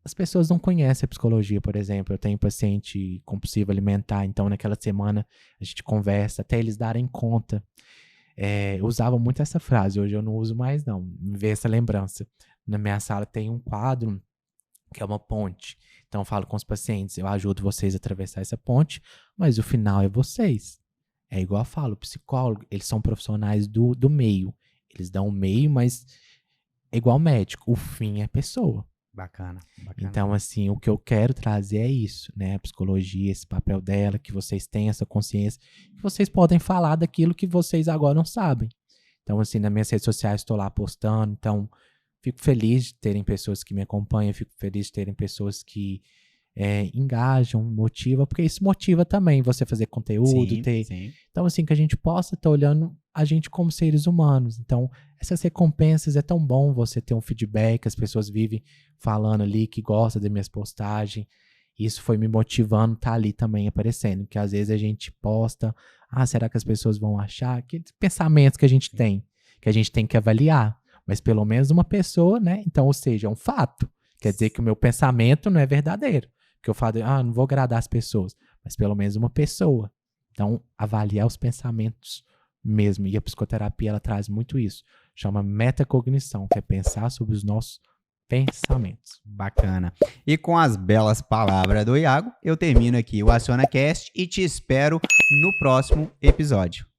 As pessoas não conhecem a psicologia, por exemplo. Eu tenho paciente compulsivo alimentar, então naquela semana a gente conversa até eles darem conta. Eu usava muito essa frase, hoje eu não uso mais não, me veio essa lembrança. Na minha sala tem um quadro que é uma ponte. Então eu falo com os pacientes, eu ajudo vocês a atravessar essa ponte, mas o final é vocês. É igual eu falo, psicólogo, eles são profissionais do meio. Eles dão o meio, mas é igual médico, o fim é a pessoa. Bacana. Então, assim, o que eu quero trazer é isso, né? A psicologia, esse papel dela, que vocês tenham essa consciência, que vocês podem falar daquilo que vocês agora não sabem. Então, assim, nas minhas redes sociais estou lá postando, então fico feliz de terem pessoas que me acompanham, fico feliz de terem pessoas que engajam, motivam, porque isso motiva também você fazer conteúdo, ter... Sim. Então, assim, que a gente possa estar olhando a gente como seres humanos. Então, essas recompensas é tão bom você ter um feedback, as pessoas vivem falando ali que gostam das minhas postagens. Isso foi me motivando, tá ali também aparecendo, que às vezes a gente posta, será que as pessoas vão achar? Aqueles pensamentos que a gente tem que avaliar. Mas pelo menos uma pessoa, né? Então, ou seja, é um fato. Quer dizer que o meu pensamento não é verdadeiro. Que eu falo, não vou agradar as pessoas, mas pelo menos uma pessoa. Então, avaliar os pensamentos mesmo. E a psicoterapia, ela traz muito isso. Chama metacognição, que é pensar sobre os nossos pensamentos. Bacana. E com as belas palavras do Iago, eu termino aqui o AcionaCast e te espero no próximo episódio.